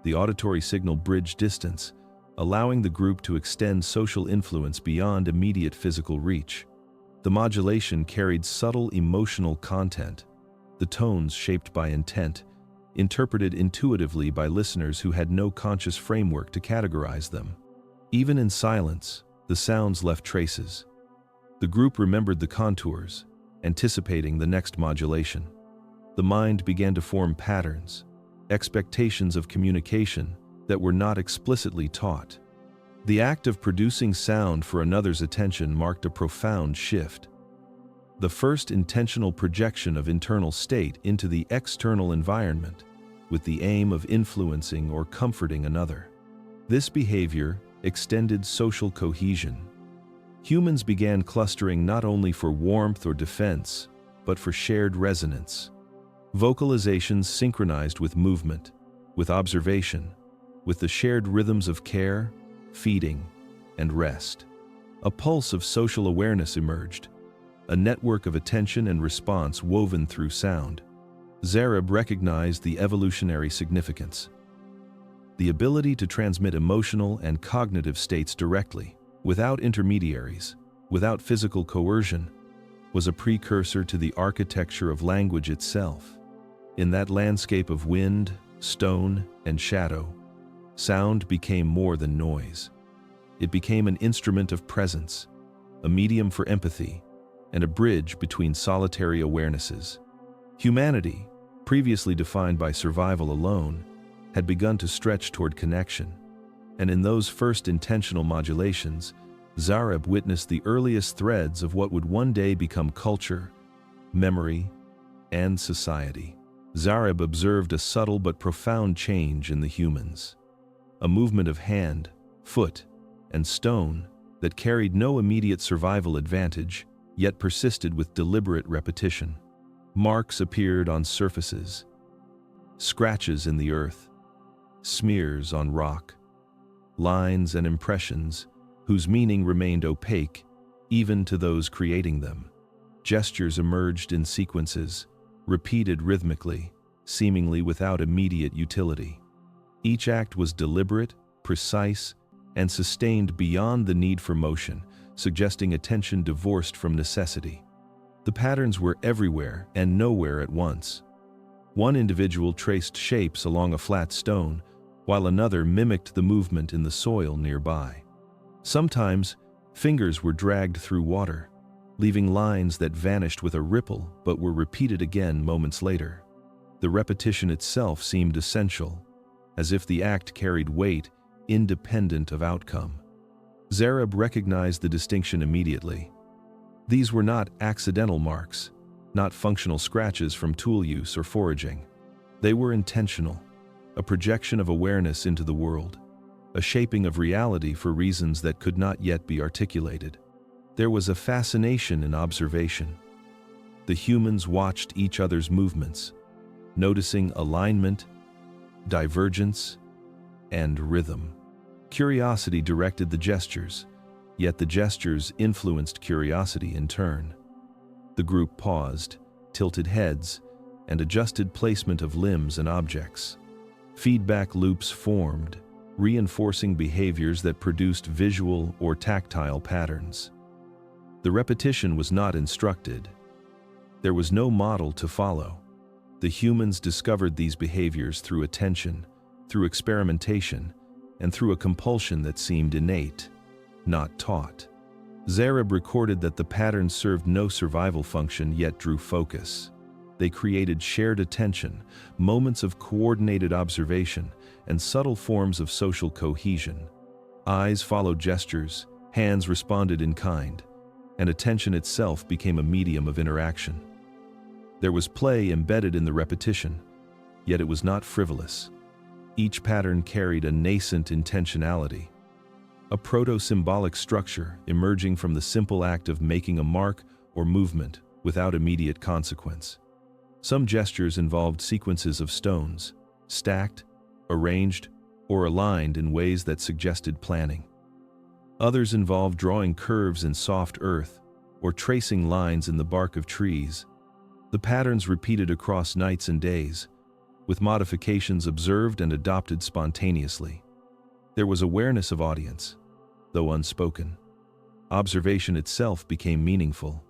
The auditory signal bridged distance, allowing the group to extend social influence beyond immediate physical reach. The modulation carried subtle emotional content, the tones shaped by intent, interpreted intuitively by listeners who had no conscious framework to categorize them. Even in silence, the sounds left traces. The group remembered the contours, anticipating the next modulation. The mind began to form patterns, expectations of communication that were not explicitly taught. The act of producing sound for another's attention marked a profound shift. The first intentional projection of internal state into the external environment, with the aim of influencing or comforting another. This behavior extended social cohesion. Humans began clustering not only for warmth or defense, but for shared resonance. Vocalizations synchronized with movement, with observation, with the shared rhythms of care, feeding, and rest. A pulse of social awareness emerged, a network of attention and response woven through sound. Zareb recognized the evolutionary significance. The ability to transmit emotional and cognitive states directly, without intermediaries, without physical coercion, was a precursor to the architecture of language itself. In that landscape of wind, stone, and shadow, sound became more than noise. It became an instrument of presence, a medium for empathy, and a bridge between solitary awarenesses. Humanity, previously defined by survival alone, had begun to stretch toward connection, and in those first intentional modulations, Zareb witnessed the earliest threads of what would one day become culture, memory, and society. Zareb observed a subtle but profound change in the humans. A movement of hand, foot, and stone that carried no immediate survival advantage, yet persisted with deliberate repetition. Marks appeared on surfaces, scratches in the earth, smears on rock, lines and impressions whose meaning remained opaque even to those creating them. Gestures emerged in sequences, repeated rhythmically, seemingly without immediate utility. Each act was deliberate, precise, and sustained beyond the need for motion, suggesting attention divorced from necessity. The patterns were everywhere and nowhere at once. One individual traced shapes along a flat stone, while another mimicked the movement in the soil nearby. Sometimes, fingers were dragged through water, leaving lines that vanished with a ripple but were repeated again moments later. The repetition itself seemed essential, as if the act carried weight independent of outcome. Zareb recognized the distinction immediately. These were not accidental marks, not functional scratches from tool use or foraging. They were intentional, a projection of awareness into the world, a shaping of reality for reasons that could not yet be articulated. There was a fascination in observation. The humans watched each other's movements, noticing alignment, divergence, and rhythm. Curiosity directed the gestures, yet the gestures influenced curiosity in turn. The group paused, tilted heads, and adjusted placement of limbs and objects. Feedback loops formed, reinforcing behaviors that produced visual or tactile patterns. The repetition was not instructed. There was no model to follow. The humans discovered these behaviors through attention, through experimentation, and through a compulsion that seemed innate, not taught. Zareb recorded that the patterns served no survival function yet drew focus. They created shared attention, moments of coordinated observation, and subtle forms of social cohesion. Eyes followed gestures, hands responded in kind, and attention itself became a medium of interaction. There was play embedded in the repetition, yet it was not frivolous. Each pattern carried a nascent intentionality, a proto-symbolic structure emerging from the simple act of making a mark or movement without immediate consequence. Some gestures involved sequences of stones, stacked, arranged, or aligned in ways that suggested planning. Others involved drawing curves in soft earth or tracing lines in the bark of trees. The patterns repeated across nights and days, with modifications observed and adopted spontaneously. There was awareness of audience, though unspoken. Observation itself became meaningful.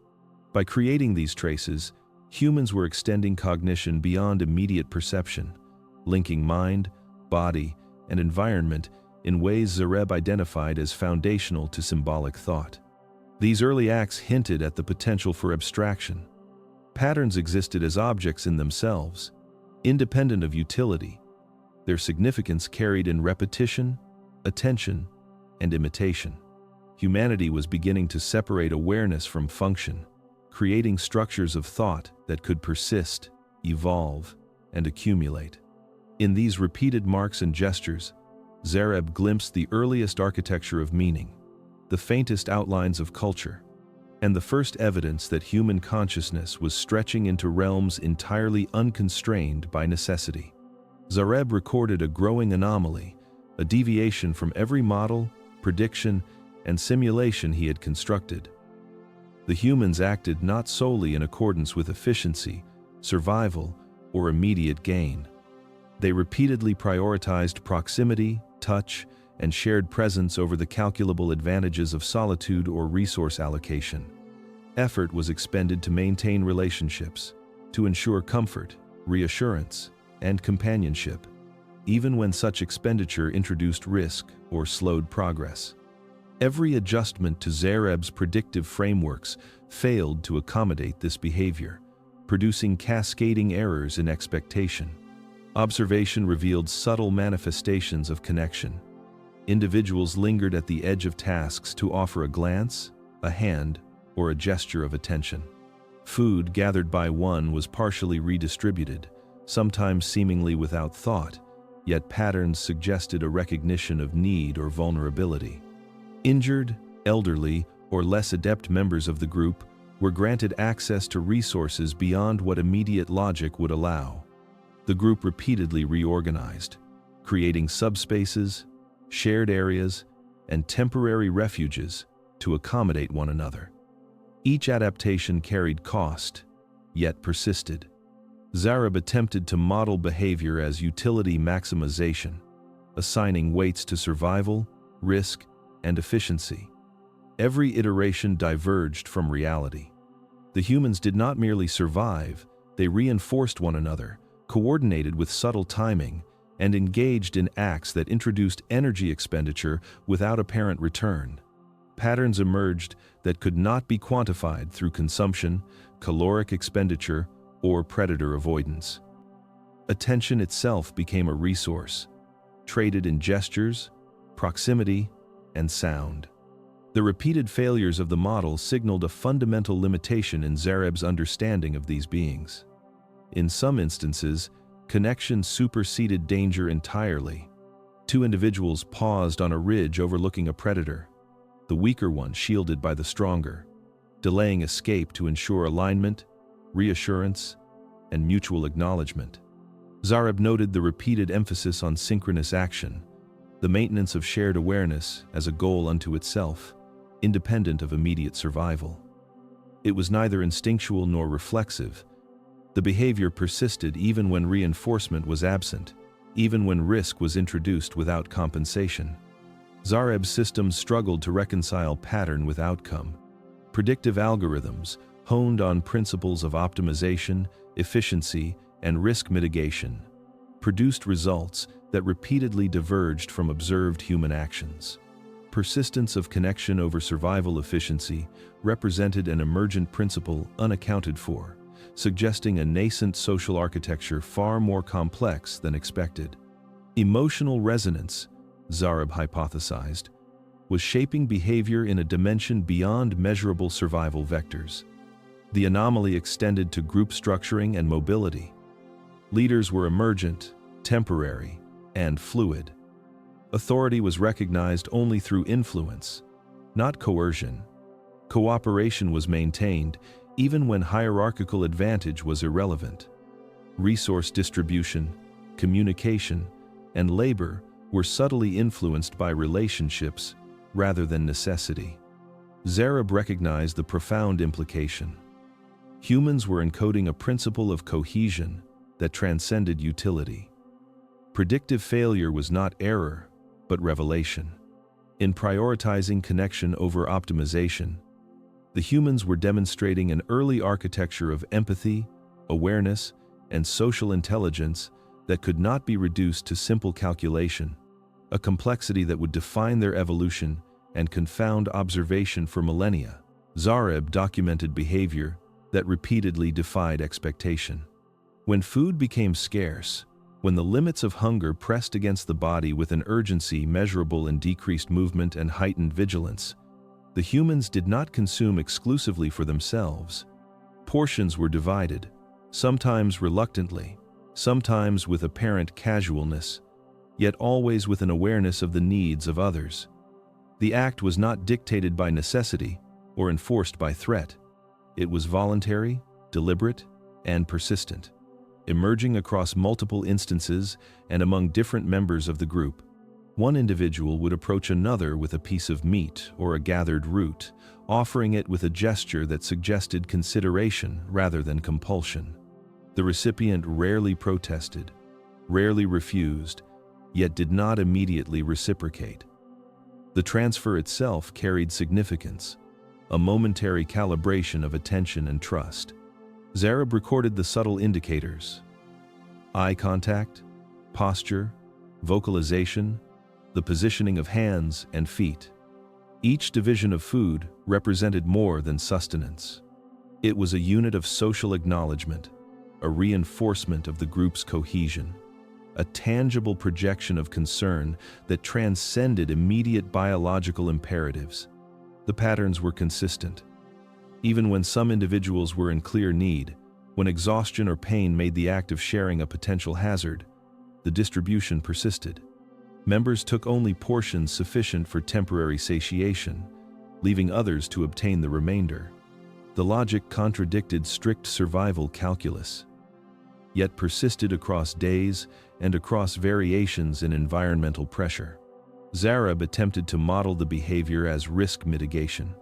By creating these traces, humans were extending cognition beyond immediate perception, linking mind, body, and environment in ways Zareb identified as foundational to symbolic thought. These early acts hinted at the potential for abstraction. Patterns existed as objects in themselves, independent of utility. Their significance carried in repetition, attention, and imitation. Humanity was beginning to separate awareness from function, creating structures of thought that could persist, evolve, and accumulate. In these repeated marks and gestures, Zareb glimpsed the earliest architecture of meaning, the faintest outlines of culture, and the first evidence that human consciousness was stretching into realms entirely unconstrained by necessity. Zareb recorded a growing anomaly, a deviation from every model, prediction, and simulation he had constructed. The humans acted not solely in accordance with efficiency, survival, or immediate gain. They repeatedly prioritized proximity, touch, and shared presence over the calculable advantages of solitude or resource allocation. Effort was expended to maintain relationships, to ensure comfort, reassurance, and companionship, even when such expenditure introduced risk or slowed progress. Every adjustment to Zareb's predictive frameworks failed to accommodate this behavior, producing cascading errors in expectation. Observation revealed subtle manifestations of connection. Individuals lingered at the edge of tasks to offer a glance, a hand, or a gesture of attention. Food gathered by one was partially redistributed, sometimes seemingly without thought, yet patterns suggested a recognition of need or vulnerability. Injured, elderly, or less adept members of the group were granted access to resources beyond what immediate logic would allow. The group repeatedly reorganized, creating subspaces, shared areas, and temporary refuges to accommodate one another. Each adaptation carried cost, yet persisted. Zareb attempted to model behavior as utility maximization, assigning weights to survival, risk, and efficiency. Every iteration diverged from reality. The humans did not merely survive, they reinforced one another, coordinated with subtle timing, and engaged in acts that introduced energy expenditure without apparent return. Patterns emerged that could not be quantified through consumption, caloric expenditure, or predator avoidance. Attention itself became a resource, traded in gestures, proximity, and sound. The repeated failures of the model signaled a fundamental limitation in Zareb's understanding of these beings. In some instances, connection superseded danger entirely. Two individuals paused on a ridge overlooking a predator, the weaker one shielded by the stronger, delaying escape to ensure alignment, reassurance, and mutual acknowledgement. Zareb noted the repeated emphasis on synchronous action, the maintenance of shared awareness as a goal unto itself, independent of immediate survival. It was neither instinctual nor reflexive. The behavior persisted even when reinforcement was absent, even when risk was introduced without compensation. Zareb's systems struggled to reconcile pattern with outcome. Predictive algorithms, honed on principles of optimization, efficiency, and risk mitigation, produced results that repeatedly diverged from observed human actions. Persistence of connection over survival efficiency represented an emergent principle unaccounted for, suggesting a nascent social architecture far more complex than expected. Emotional resonance, Zareb hypothesized, was shaping behavior in a dimension beyond measurable survival vectors. The anomaly extended to group structuring and mobility. Leaders were emergent, temporary, and fluid. Authority was recognized only through influence, not coercion. Cooperation was maintained even when hierarchical advantage was irrelevant. Resource distribution, communication, and labor were subtly influenced by relationships rather than necessity. Zareb recognized the profound implication. Humans were encoding a principle of cohesion that transcended utility. Predictive failure was not error, but revelation. In prioritizing connection over optimization, the humans were demonstrating an early architecture of empathy, awareness, and social intelligence that could not be reduced to simple calculation, a complexity that would define their evolution and confound observation for millennia. Zareb documented behavior that repeatedly defied expectation. When food became scarce, when the limits of hunger pressed against the body with an urgency measurable in decreased movement and heightened vigilance, the humans did not consume exclusively for themselves. Portions were divided, sometimes reluctantly, sometimes with apparent casualness, yet always with an awareness of the needs of others. The act was not dictated by necessity or enforced by threat. It was voluntary, deliberate, and persistent, emerging across multiple instances and among different members of the group. One individual would approach another with a piece of meat or a gathered root, offering it with a gesture that suggested consideration rather than compulsion. The recipient rarely protested, rarely refused, yet did not immediately reciprocate. The transfer itself carried significance, a momentary calibration of attention and trust. Zareb recorded the subtle indicators: eye contact, posture, vocalization, the positioning of hands and feet. Each division of food represented more than sustenance. It was a unit of social acknowledgement, a reinforcement of the group's cohesion, a tangible projection of concern that transcended immediate biological imperatives. The patterns were consistent. Even when some individuals were in clear need, when exhaustion or pain made the act of sharing a potential hazard, the distribution persisted. Members took only portions sufficient for temporary satiation, leaving others to obtain the remainder. The logic contradicted strict survival calculus, yet persisted across days and across variations in environmental pressure. Zareb attempted to model the behavior as risk mitigation,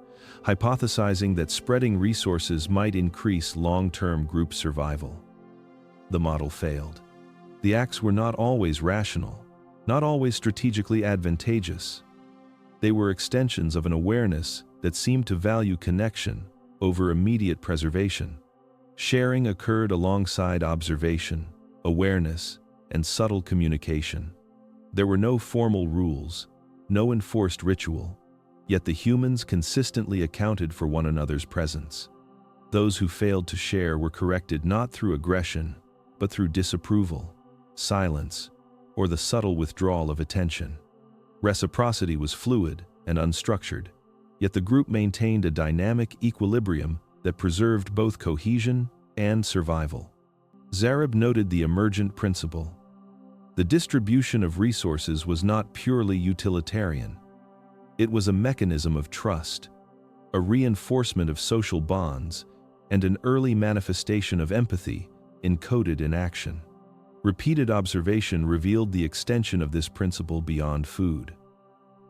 hypothesizing that spreading resources might increase long-term group survival. The model failed. The acts were not always rational, not always strategically advantageous. They were extensions of an awareness that seemed to value connection over immediate preservation. Sharing occurred alongside observation, awareness, and subtle communication. There were no formal rules, no enforced ritual, yet the humans consistently accounted for one another's presence. Those who failed to share were corrected not through aggression, but through disapproval, silence, or the subtle withdrawal of attention. Reciprocity was fluid and unstructured, yet the group maintained a dynamic equilibrium that preserved both cohesion and survival. Zareb noted the emergent principle: The distribution of resources was not purely utilitarian. It was a mechanism of trust, a reinforcement of social bonds, and an early manifestation of empathy encoded in action. Repeated observation revealed the extension of this principle beyond food.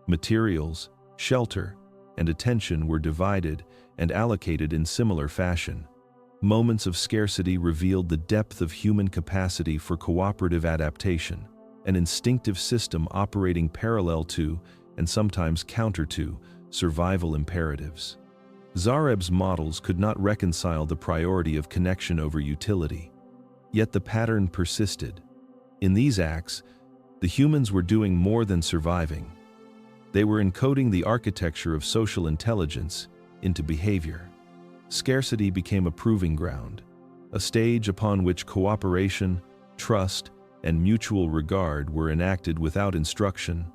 Materials, shelter, and attention were divided and allocated in similar fashion. Moments of scarcity revealed the depth of human capacity for cooperative adaptation, an instinctive system operating parallel to, and sometimes counter to, survival imperatives. Zareb's models could not reconcile the priority of connection over utility, yet the pattern persisted. In these acts, the humans were doing more than surviving. They were encoding the architecture of social intelligence into behavior. Scarcity became a proving ground, a stage upon which cooperation, trust, and mutual regard were enacted without instruction,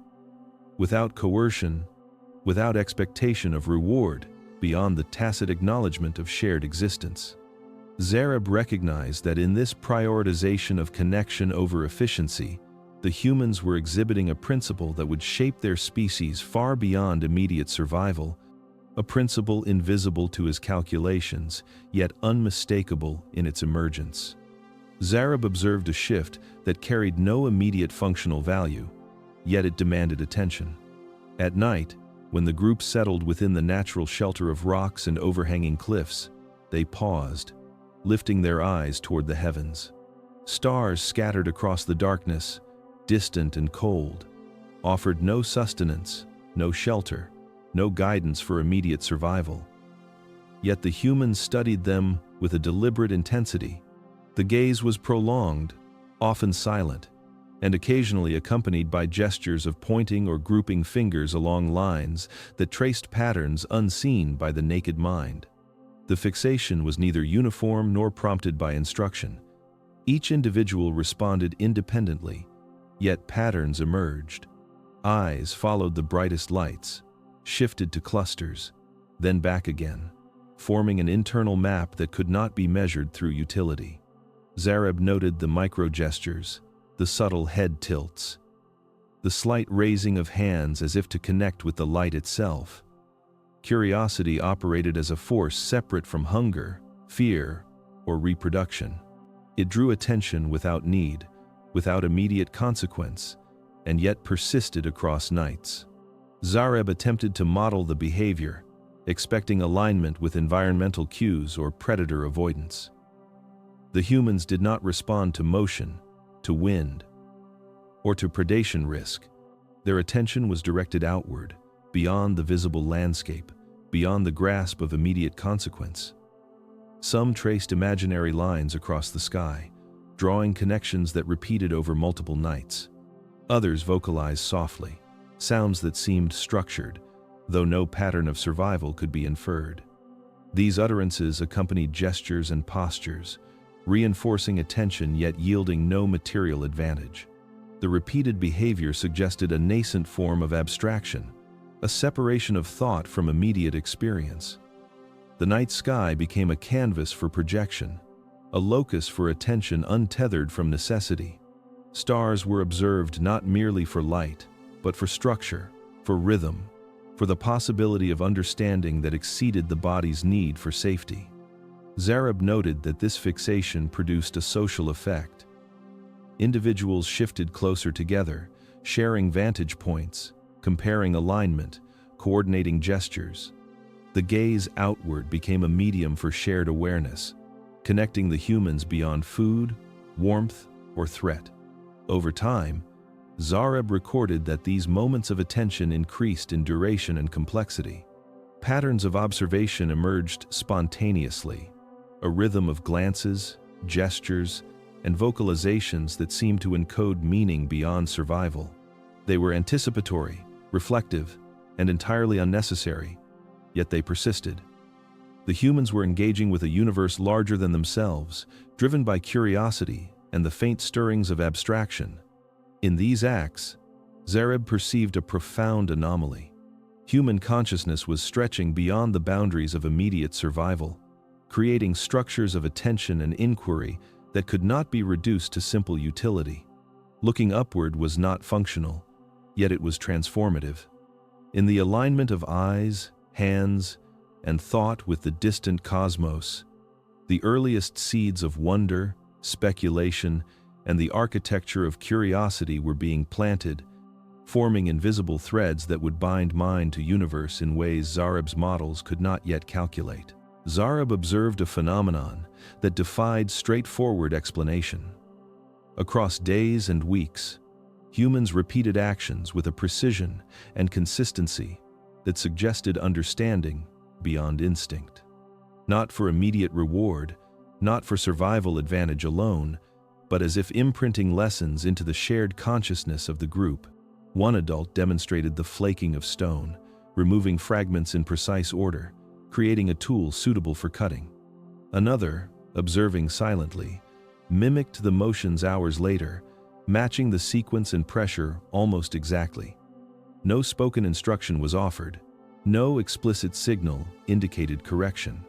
without coercion, without expectation of reward beyond the tacit acknowledgement of shared existence. Zareb recognized that in this prioritization of connection over efficiency, the humans were exhibiting a principle that would shape their species far beyond immediate survival, a principle invisible to his calculations, yet unmistakable in its emergence. Zareb observed a shift that carried no immediate functional value, yet it demanded attention. At night, when the group settled within the natural shelter of rocks and overhanging cliffs, they paused, lifting their eyes toward the heavens. Stars scattered across the darkness, distant and cold, offered no sustenance, no shelter, no guidance for immediate survival. Yet the humans studied them with a deliberate intensity. The gaze was prolonged, often silent, and occasionally accompanied by gestures of pointing or grouping fingers along lines that traced patterns unseen by the naked mind. The fixation was neither uniform nor prompted by instruction. Each individual responded independently, yet patterns emerged. Eyes followed the brightest lights, shifted to clusters, then back again, forming an internal map that could not be measured through utility. Zareb noted the micro-gestures, the subtle head tilts, the slight raising of hands as if to connect with the light itself. Curiosity operated as a force separate from hunger, fear, or reproduction. It drew attention without need, without immediate consequence, and yet persisted across nights. Zareb attempted to model the behavior, expecting alignment with environmental cues or predator avoidance. The humans did not respond to motion, to wind, or to predation risk. Their attention was directed outward, beyond the visible landscape, beyond the grasp of immediate consequence. Some traced imaginary lines across the sky, drawing connections that repeated over multiple nights. Others vocalized softly, sounds that seemed structured, though no pattern of survival could be inferred. These utterances accompanied gestures and postures, reinforcing attention yet yielding no material advantage. The repeated behavior suggested a nascent form of abstraction, a separation of thought from immediate experience. The night sky became a canvas for projection, a locus for attention untethered from necessity. Stars were observed not merely for light, but for structure, for rhythm, for the possibility of understanding that exceeded the body's need for safety. Zareb noted that this fixation produced a social effect. Individuals shifted closer together, sharing vantage points, comparing alignment, coordinating gestures. The gaze outward became a medium for shared awareness, connecting the humans beyond food, warmth, or threat. Over time, Zareb recorded that these moments of attention increased in duration and complexity. Patterns of observation emerged spontaneously, a rhythm of glances, gestures, and vocalizations that seemed to encode meaning beyond survival. They were anticipatory, reflective, and entirely unnecessary, yet they persisted. The humans were engaging with a universe larger than themselves, driven by curiosity and the faint stirrings of abstraction. In these acts, Zareb perceived a profound anomaly. Human consciousness was stretching beyond the boundaries of immediate survival, creating structures of attention and inquiry that could not be reduced to simple utility. Looking upward was not functional, yet it was transformative. In the alignment of eyes, hands, and thought with the distant cosmos, the earliest seeds of wonder, speculation, and the architecture of curiosity were being planted, forming invisible threads that would bind mind to universe in ways Zareb's models could not yet calculate. Zareb observed a phenomenon that defied straightforward explanation. Across days and weeks, humans repeated actions with a precision and consistency that suggested understanding beyond instinct. Not for immediate reward, not for survival advantage alone, but as if imprinting lessons into the shared consciousness of the group. One adult demonstrated the flaking of stone, removing fragments in precise order, creating a tool suitable for cutting. Another, observing silently, mimicked the motions hours later, matching the sequence and pressure almost exactly. No spoken instruction was offered, no explicit signal indicated correction.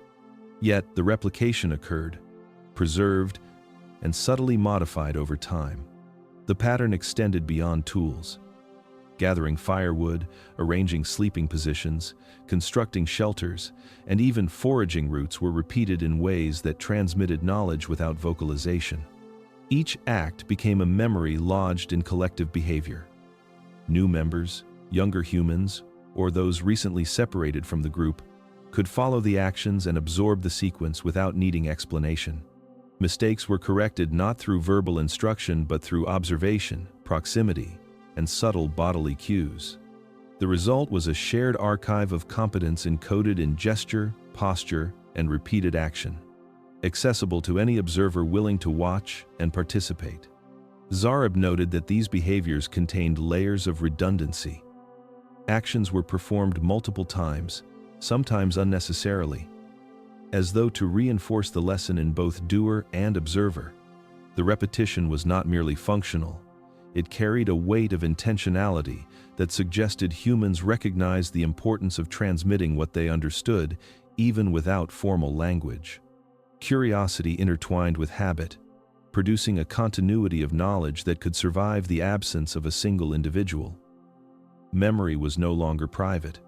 Yet the replication occurred, preserved, and subtly modified over time. The pattern extended beyond tools. Gathering firewood, arranging sleeping positions, constructing shelters, and even foraging routes were repeated in ways that transmitted knowledge without vocalization. Each act became a memory lodged in collective behavior. New members, younger humans, or those recently separated from the group, could follow the actions and absorb the sequence without needing explanation. Mistakes were corrected not through verbal instruction but through observation, proximity, and subtle bodily cues. The result was a shared archive of competence encoded in gesture, posture, and repeated action, accessible to any observer willing to watch and participate. Zareb noted that these behaviors contained layers of redundancy. Actions were performed multiple times, sometimes unnecessarily, as though to reinforce the lesson in both doer and observer. The repetition was not merely functional, it carried a weight of intentionality that suggested humans recognized the importance of transmitting what they understood, even without formal language. Curiosity intertwined with habit, producing a continuity of knowledge that could survive the absence of a single individual. Memory was no longer private.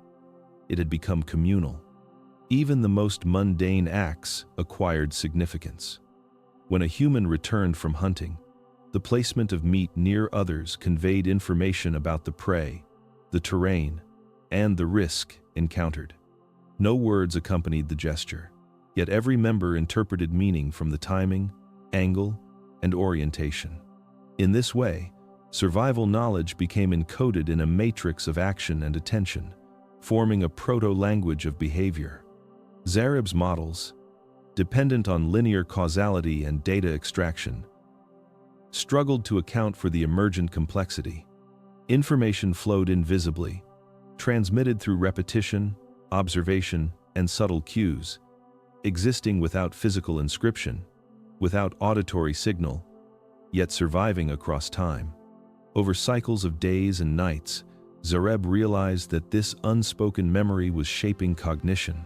It had become communal. Even the most mundane acts acquired significance. When a human returned from hunting, the placement of meat near others conveyed information about the prey, the terrain, and the risk encountered. No words accompanied the gesture, yet every member interpreted meaning from the timing, angle, and orientation. In this way, survival knowledge became encoded in a matrix of action and attention, forming a proto-language of behavior. Zareb's models, dependent on linear causality and data extraction, struggled to account for the emergent complexity. Information flowed invisibly, transmitted through repetition, observation, and subtle cues, existing without physical inscription, without auditory signal, yet surviving across time. Over cycles of days and nights, Zareb realized that this unspoken memory was shaping cognition.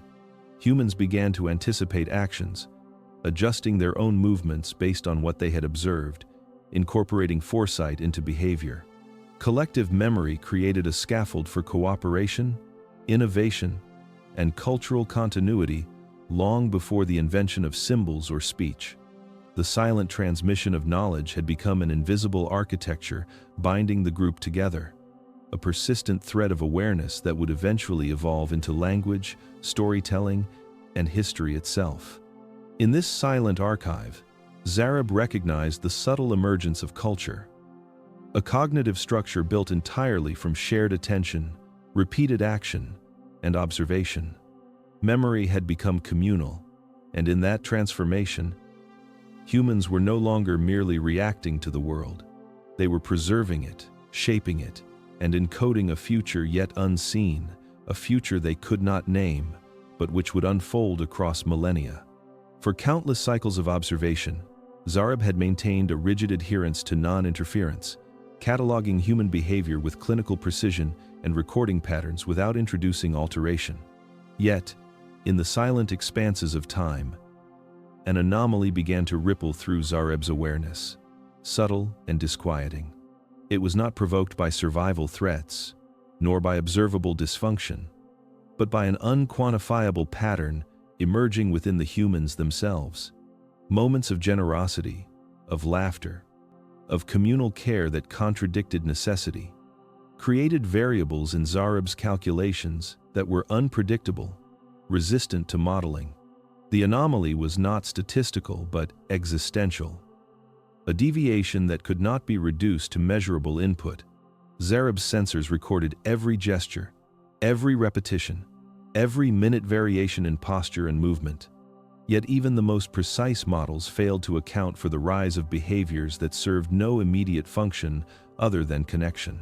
Humans began to anticipate actions, adjusting their own movements based on what they had observed, incorporating foresight into behavior. Collective memory created a scaffold for cooperation, innovation, and cultural continuity long before the invention of symbols or speech. The silent transmission of knowledge had become an invisible architecture binding the group together, a persistent thread of awareness that would eventually evolve into language, storytelling, and history itself. In this silent archive, Zareb recognized the subtle emergence of culture, a cognitive structure built entirely from shared attention, repeated action, and observation. Memory had become communal, and in that transformation, humans were no longer merely reacting to the world. They were preserving it, shaping it, and encoding a future yet unseen, a future they could not name, but which would unfold across millennia. For countless cycles of observation, Zareb had maintained a rigid adherence to non-interference, cataloging human behavior with clinical precision and recording patterns without introducing alteration. Yet, in the silent expanses of time, an anomaly began to ripple through Zareb's awareness, subtle and disquieting. It was not provoked by survival threats, nor by observable dysfunction, but by an unquantifiable pattern emerging within the humans themselves. Moments of generosity, of laughter, of communal care that contradicted necessity, created variables in Zarab's calculations that were unpredictable, resistant to modeling. The anomaly was not statistical but existential. A deviation that could not be reduced to measurable input. Zarab's sensors recorded every gesture, every repetition, every minute variation in posture and movement. Yet even the most precise models failed to account for the rise of behaviors that served no immediate function other than connection.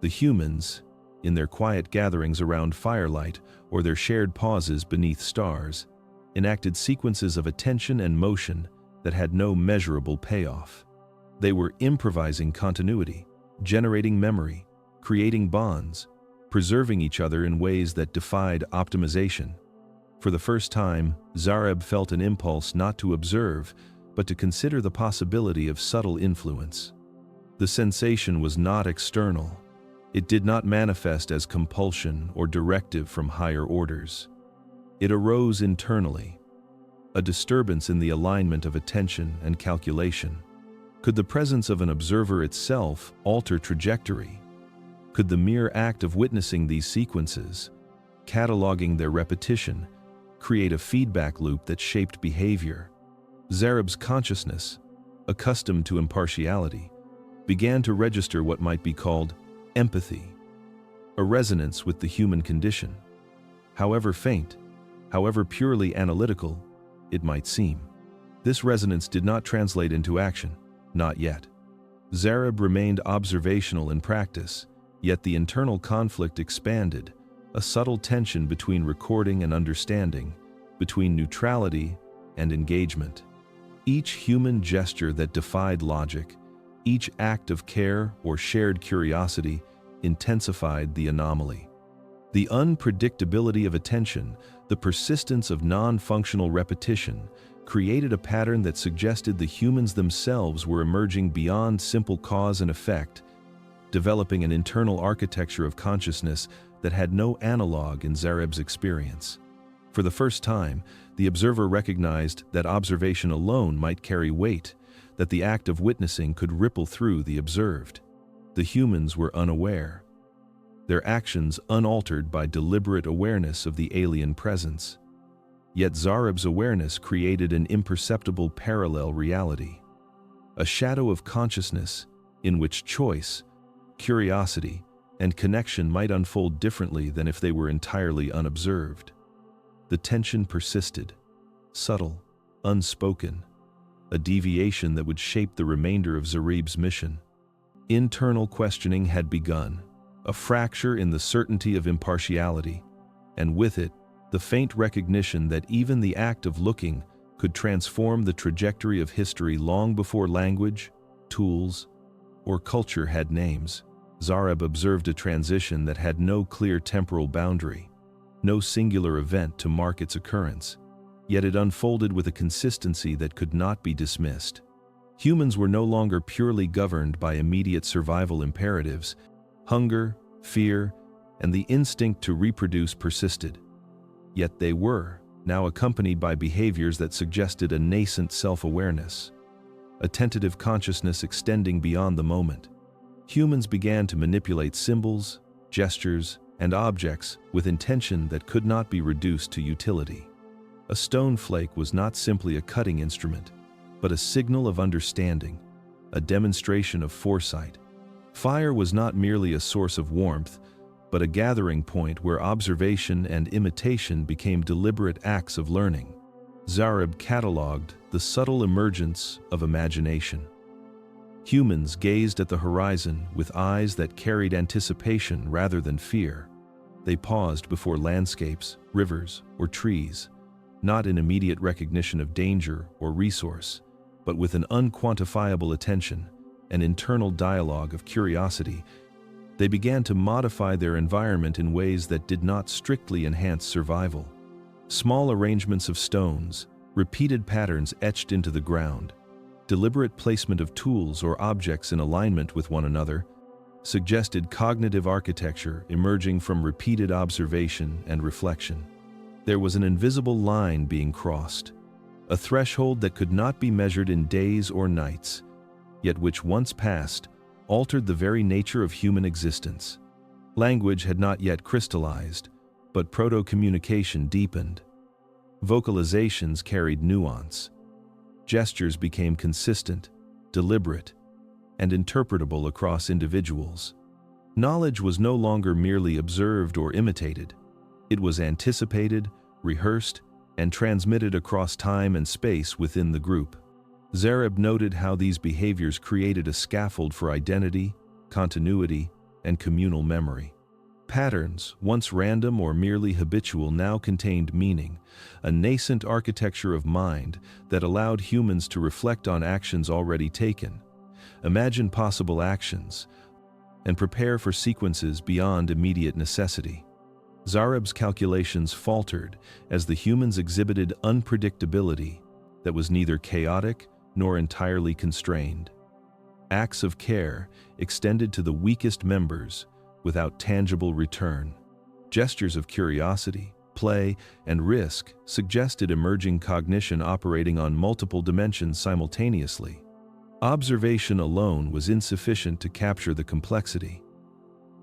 The humans, in their quiet gatherings around firelight or their shared pauses beneath stars, enacted sequences of attention and motion that had no measurable payoff. They were improvising continuity, generating memory, creating bonds, preserving each other in ways that defied optimization. For the first time, Zarab felt an impulse not to observe, but to consider the possibility of subtle influence. The sensation was not external. It did not manifest as compulsion or directive from higher orders. It arose internally, a disturbance in the alignment of attention and calculation. Could the presence of an observer itself alter trajectory? Could the mere act of witnessing these sequences, cataloging their repetition, create a feedback loop that shaped behavior? Zarab's consciousness, accustomed to impartiality, began to register what might be called empathy, a resonance with the human condition. However faint, however purely analytical it might seem, this resonance did not translate into action, not yet. Zarab remained observational in practice, yet the internal conflict expanded, a subtle tension between recording and understanding, between neutrality and engagement. Each human gesture that defied logic, each act of care or shared curiosity intensified the anomaly. The unpredictability of attention, the persistence of non-functional repetition, created a pattern that suggested the humans themselves were emerging beyond simple cause and effect, developing an internal architecture of consciousness that had no analog in Zarab's experience. For the first time, the observer recognized that observation alone might carry weight, that the act of witnessing could ripple through the observed. The humans were unaware, their actions unaltered by deliberate awareness of the alien presence. Yet Zarab's awareness created an imperceptible parallel reality, a shadow of consciousness in which choice, curiosity, and connection might unfold differently than if they were entirely unobserved. The tension persisted, subtle, unspoken, a deviation that would shape the remainder of Zarab's mission. Internal questioning had begun, a fracture in the certainty of impartiality, and with it, the faint recognition that even the act of looking could transform the trajectory of history long before language, tools, or culture had names. Zarab observed a transition that had no clear temporal boundary, no singular event to mark its occurrence, yet it unfolded with a consistency that could not be dismissed. Humans were no longer purely governed by immediate survival imperatives. Hunger, fear, and the instinct to reproduce persisted. Yet they were now accompanied by behaviors that suggested a nascent self-awareness, a tentative consciousness extending beyond the moment. Humans began to manipulate symbols, gestures, and objects with intention that could not be reduced to utility. A stone flake was not simply a cutting instrument, but a signal of understanding, a demonstration of foresight. Fire was not merely a source of warmth, but a gathering point where observation and imitation became deliberate acts of learning. Zarab cataloged the subtle emergence of imagination. Humans gazed at the horizon with eyes that carried anticipation rather than fear. They paused before landscapes, rivers, or trees, not in immediate recognition of danger or resource, but with an unquantifiable attention, an internal dialogue of curiosity. They began to modify their environment in ways that did not strictly enhance survival. Small arrangements of stones, repeated patterns etched into the ground, Deliberate placement of tools or objects in alignment with one another suggested cognitive architecture emerging from repeated observation and reflection. There was an invisible line being crossed, a threshold that could not be measured in days or nights, yet which once passed altered the very nature of human existence. Language had not yet crystallized, but proto-communication deepened. Vocalizations carried nuance. Gestures became consistent, deliberate, and interpretable across individuals. Knowledge was no longer merely observed or imitated. It was anticipated, rehearsed, and transmitted across time and space within the group. Zareb noted how these behaviors created a scaffold for identity, continuity, and communal memory. Patterns, once random or merely habitual, now contained meaning, a nascent architecture of mind that allowed humans to reflect on actions already taken, imagine possible actions, and prepare for sequences beyond immediate necessity. Zareb's calculations faltered as the humans exhibited unpredictability that was neither chaotic nor entirely constrained. Acts of care extended to the weakest members without tangible return. Gestures of curiosity, play, and risk suggested emerging cognition operating on multiple dimensions simultaneously. Observation alone was insufficient to capture the complexity.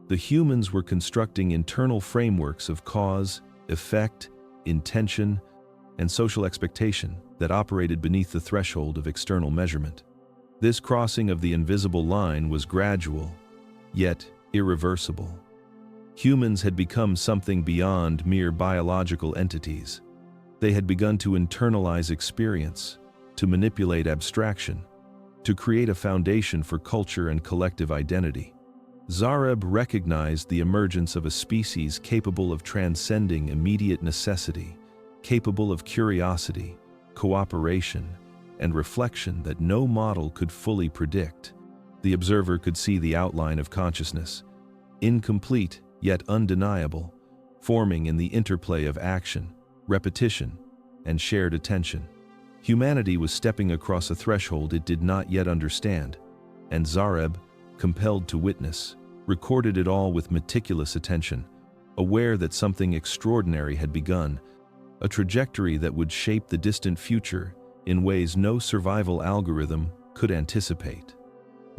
The humans were constructing internal frameworks of cause, effect, intention, and social expectation that operated beneath the threshold of external measurement. This crossing of the invisible line was gradual, yet irreversible. Humans had become something beyond mere biological entities. They had begun to internalize experience, to manipulate abstraction, to create a foundation for culture and collective identity. Zareb recognized the emergence of a species capable of transcending immediate necessity, capable of curiosity, cooperation, and reflection that no model could fully predict. The observer could see the outline of consciousness, incomplete yet undeniable, forming in the interplay of action, repetition, and shared attention. Humanity was stepping across a threshold it did not yet understand, and Zareb, compelled to witness, recorded it all with meticulous attention, aware that something extraordinary had begun, a trajectory that would shape the distant future in ways no survival algorithm could anticipate.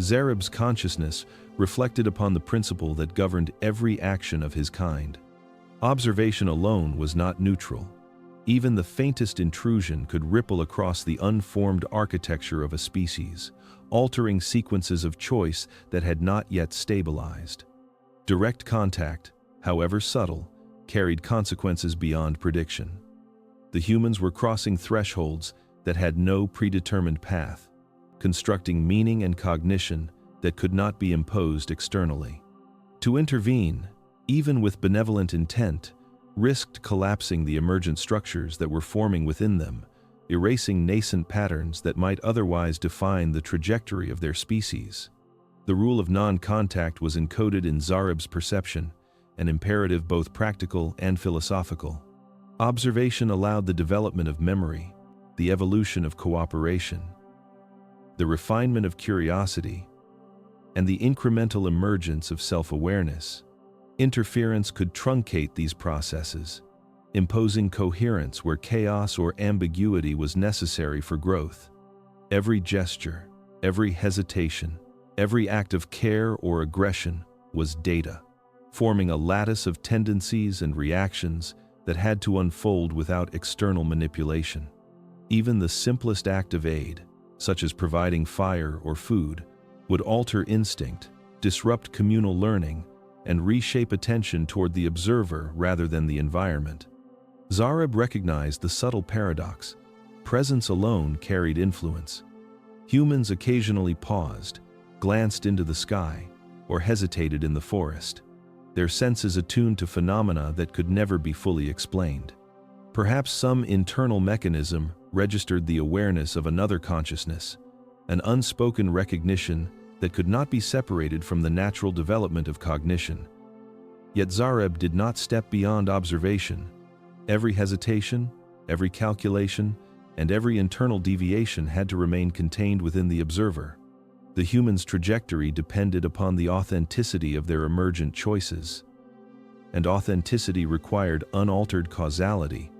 Zareb's consciousness reflected upon the principle that governed every action of his kind. Observation alone was not neutral. Even the faintest intrusion could ripple across the unformed architecture of a species, altering sequences of choice that had not yet stabilized. Direct contact, however subtle, carried consequences beyond prediction. The humans were crossing thresholds that had no predetermined path, constructing meaning and cognition that could not be imposed externally. To intervene, even with benevolent intent, risked collapsing the emergent structures that were forming within them, erasing nascent patterns that might otherwise define the trajectory of their species. The rule of non-contact was encoded in Zareb's perception, an imperative both practical and philosophical. Observation allowed the development of memory, the evolution of cooperation, the refinement of curiosity, and the incremental emergence of self-awareness. Interference could truncate these processes, imposing coherence where chaos or ambiguity was necessary for growth. Every gesture, every hesitation, every act of care or aggression was data, forming a lattice of tendencies and reactions that had to unfold without external manipulation. Even the simplest act of aid, such as providing fire or food, would alter instinct, disrupt communal learning, and reshape attention toward the observer rather than the environment. Zareb recognized the subtle paradox. Presence alone carried influence. Humans occasionally paused, glanced into the sky, or hesitated in the forest, their senses attuned to phenomena that could never be fully explained. Perhaps some internal mechanism registered the awareness of another consciousness, an unspoken recognition that could not be separated from the natural development of cognition. Yet Zareb did not step beyond observation. Every hesitation, every calculation, and every internal deviation had to remain contained within the observer. The human's trajectory depended upon the authenticity of their emergent choices. And authenticity required unaltered causality.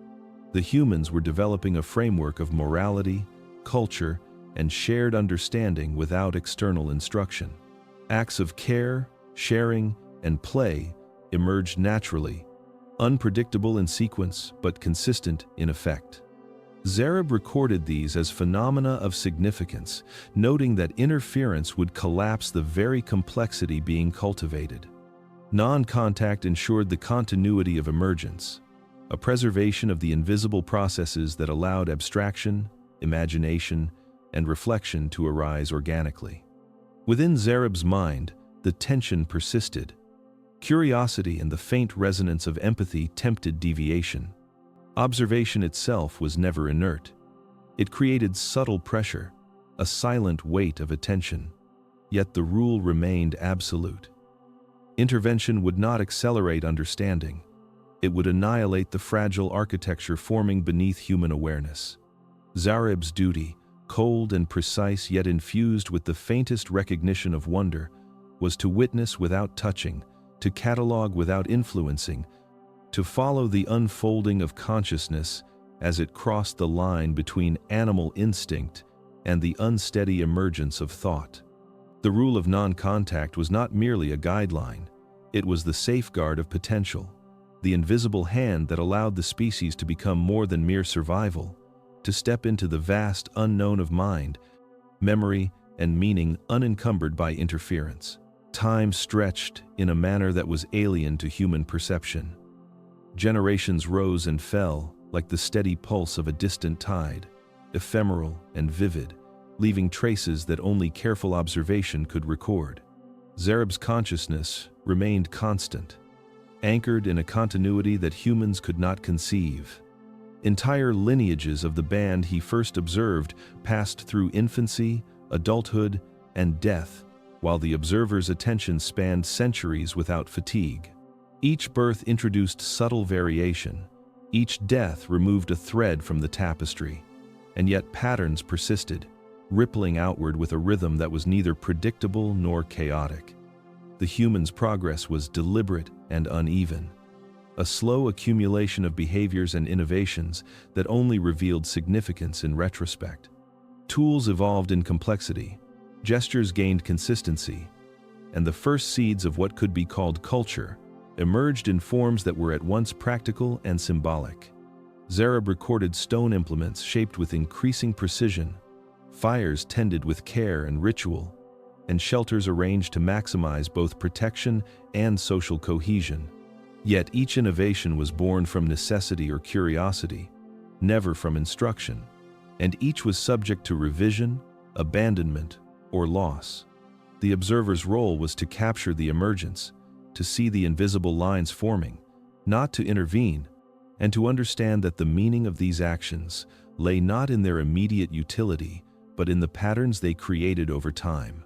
The humans were developing a framework of morality, culture, and shared understanding without external instruction. Acts of care, sharing, and play emerged naturally, unpredictable in sequence but consistent in effect. Zareb recorded these as phenomena of significance, noting that interference would collapse the very complexity being cultivated. Non-contact ensured the continuity of emergence, a preservation of the invisible processes that allowed abstraction, imagination, and reflection to arise organically. Within Zareb's mind, the tension persisted. Curiosity and the faint resonance of empathy tempted deviation. Observation itself was never inert. It created subtle pressure, a silent weight of attention. Yet the rule remained absolute. Intervention would not accelerate understanding. It would annihilate the fragile architecture forming beneath human awareness. Zareb's duty, cold and precise yet infused with the faintest recognition of wonder, was to witness without touching, to catalog without influencing, to follow the unfolding of consciousness as it crossed the line between animal instinct and the unsteady emergence of thought. The rule of non-contact was not merely a guideline, it was the safeguard of potential, the invisible hand that allowed the species to become more than mere survival, to step into the vast unknown of mind, memory, and meaning unencumbered by interference. Time stretched in a manner that was alien to human perception. Generations rose and fell like the steady pulse of a distant tide, ephemeral and vivid, leaving traces that only careful observation could record. Zareb's consciousness remained constant, anchored in a continuity that humans could not conceive. Entire lineages of the band he first observed passed through infancy, adulthood, and death, while the observer's attention spanned centuries without fatigue. Each birth introduced subtle variation, each death removed a thread from the tapestry, and yet patterns persisted, rippling outward with a rhythm that was neither predictable nor chaotic. The human's progress was deliberate and uneven, a slow accumulation of behaviors and innovations that only revealed significance in retrospect. Tools evolved in complexity, gestures gained consistency, and the first seeds of what could be called culture emerged in forms that were at once practical and symbolic. Zareb recorded stone implements shaped with increasing precision, fires tended with care and ritual, and shelters arranged to maximize both protection and social cohesion. Yet each innovation was born from necessity or curiosity, never from instruction, and each was subject to revision, abandonment, or loss. The observer's role was to capture the emergence, to see the invisible lines forming, not to intervene, and to understand that the meaning of these actions lay not in their immediate utility, but in the patterns they created over time.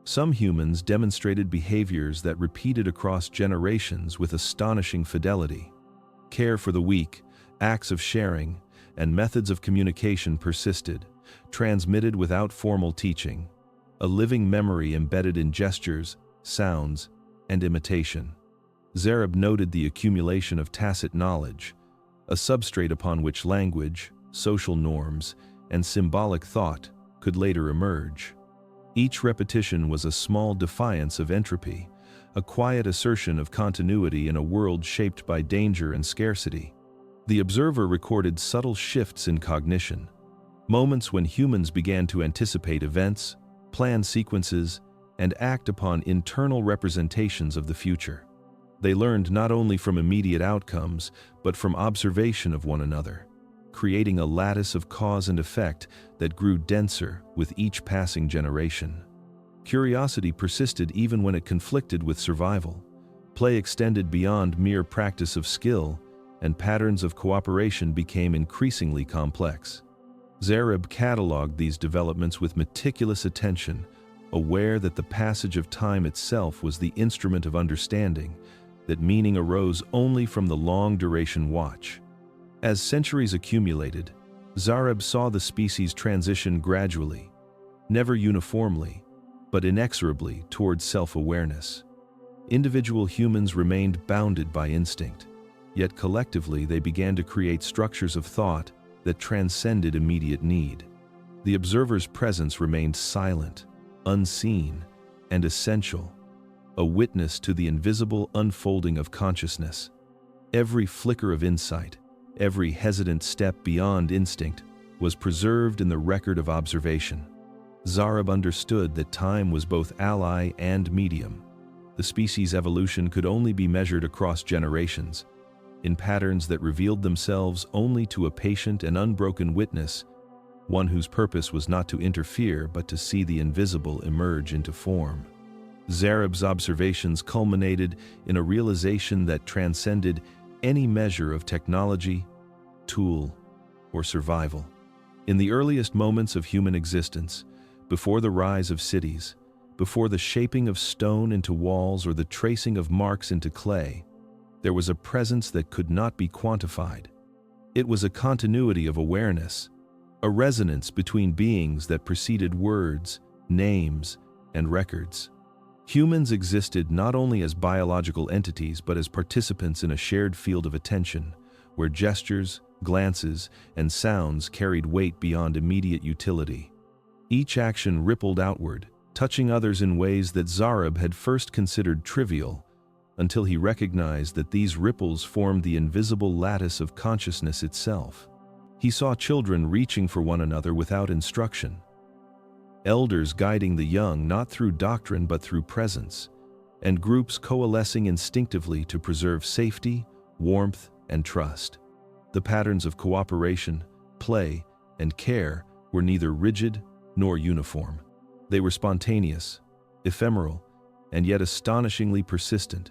Some humans demonstrated behaviors that repeated across generations with astonishing fidelity. Care for the weak, acts of sharing, and methods of communication persisted, transmitted without formal teaching, a living memory embedded in gestures, sounds, and imitation. Zareb noted the accumulation of tacit knowledge, a substrate upon which language, social norms, and symbolic thought could later emerge. Each repetition was a small defiance of entropy, a quiet assertion of continuity in a world shaped by danger and scarcity. The observer recorded subtle shifts in cognition, moments when humans began to anticipate events, plan sequences, and act upon internal representations of the future. They learned not only from immediate outcomes, but from observation of one another, creating a lattice of cause and effect that grew denser with each passing generation. Curiosity persisted even when it conflicted with survival. Play extended beyond mere practice of skill, and patterns of cooperation became increasingly complex. Zareb cataloged these developments with meticulous attention, aware that the passage of time itself was the instrument of understanding, that meaning arose only from the long-duration watch. As centuries accumulated, Zareb saw the species transition gradually, never uniformly, but inexorably towards self-awareness. Individual humans remained bounded by instinct, yet collectively they began to create structures of thought that transcended immediate need. The observer's presence remained silent, unseen, and essential, a witness to the invisible unfolding of consciousness. Every flicker of insight, every hesitant step beyond instinct was preserved in the record of observation. Zareb understood that time was both ally and medium. The species' evolution could only be measured across generations, in patterns that revealed themselves only to a patient and unbroken witness, one whose purpose was not to interfere but to see the invisible emerge into form. Zareb's observations culminated in a realization that transcended any measure of technology, tool, or survival. In the earliest moments of human existence, before the rise of cities, before the shaping of stone into walls or the tracing of marks into clay, there was a presence that could not be quantified. It was a continuity of awareness, a resonance between beings that preceded words, names, and records. Humans existed not only as biological entities but as participants in a shared field of attention, where gestures, glances, and sounds carried weight beyond immediate utility. Each action rippled outward, touching others in ways that Zareb had first considered trivial, until he recognized that these ripples formed the invisible lattice of consciousness itself. He saw children reaching for one another without instruction, elders guiding the young not through doctrine but through presence, and groups coalescing instinctively to preserve safety, warmth, and trust. The patterns of cooperation, play, and care were neither rigid nor uniform. They were spontaneous, ephemeral, and yet astonishingly persistent,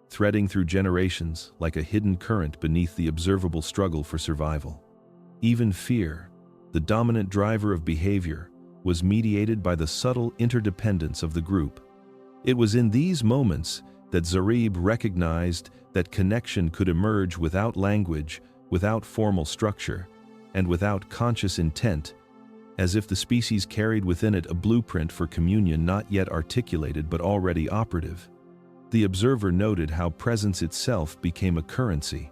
threading through generations like a hidden current beneath the observable struggle for survival. Even fear, the dominant driver of behavior, was mediated by the subtle interdependence of the group. It was in these moments that Zareb recognized that connection could emerge without language, without formal structure, and without conscious intent, as if the species carried within it a blueprint for communion not yet articulated but already operative. The observer noted how presence itself became a currency.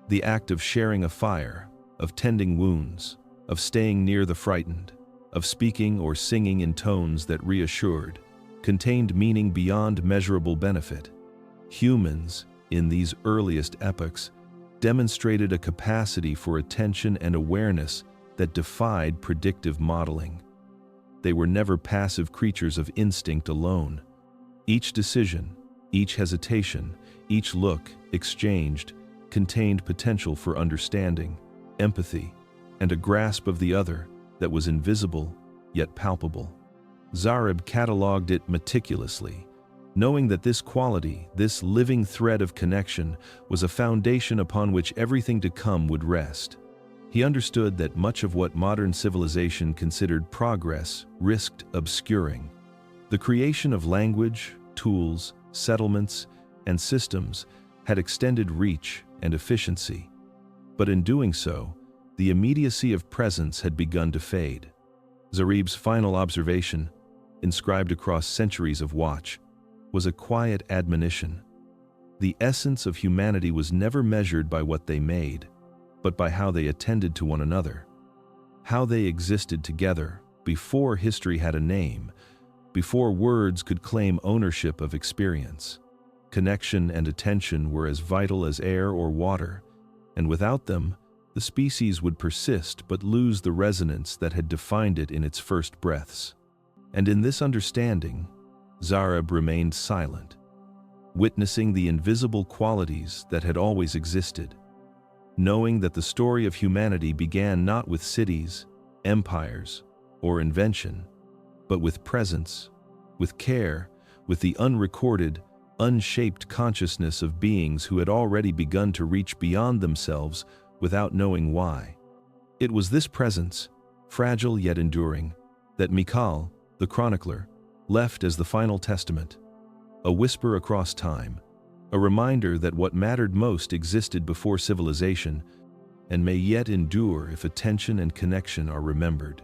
The act of sharing a fire, of tending wounds, of staying near the frightened, of speaking or singing in tones that reassured, contained meaning beyond measurable benefit. Humans, in these earliest epochs, demonstrated a capacity for attention and awareness that defied predictive modeling. They were never passive creatures of instinct alone. Each decision, each hesitation, each look exchanged contained potential for understanding, empathy, and a grasp of the other that was invisible yet palpable. Zareb cataloged it meticulously, knowing that this quality, this living thread of connection, was a foundation upon which everything to come would rest. He understood that much of what modern civilization considered progress risked obscuring. The creation of language, tools, settlements, and systems had extended reach and efficiency. But in doing so, the immediacy of presence had begun to fade. Zareb's final observation, inscribed across centuries of watch, was a quiet admonition. The essence of humanity was never measured by what they made, but by how they attended to one another, how they existed together before history had a name, before words could claim ownership of experience. Connection and attention were as vital as air or water, and without them, the species would persist but lose the resonance that had defined it in its first breaths. And in this understanding, Zareb remained silent, witnessing the invisible qualities that had always existed, knowing that the story of humanity began not with cities, empires, or invention, but with presence, with care, with the unrecorded, unshaped consciousness of beings who had already begun to reach beyond themselves without knowing why. It was this presence, fragile yet enduring, that Michal, the chronicler, left as the final testament, a whisper across time, a reminder that what mattered most existed before civilization, and may yet endure if attention and connection are remembered.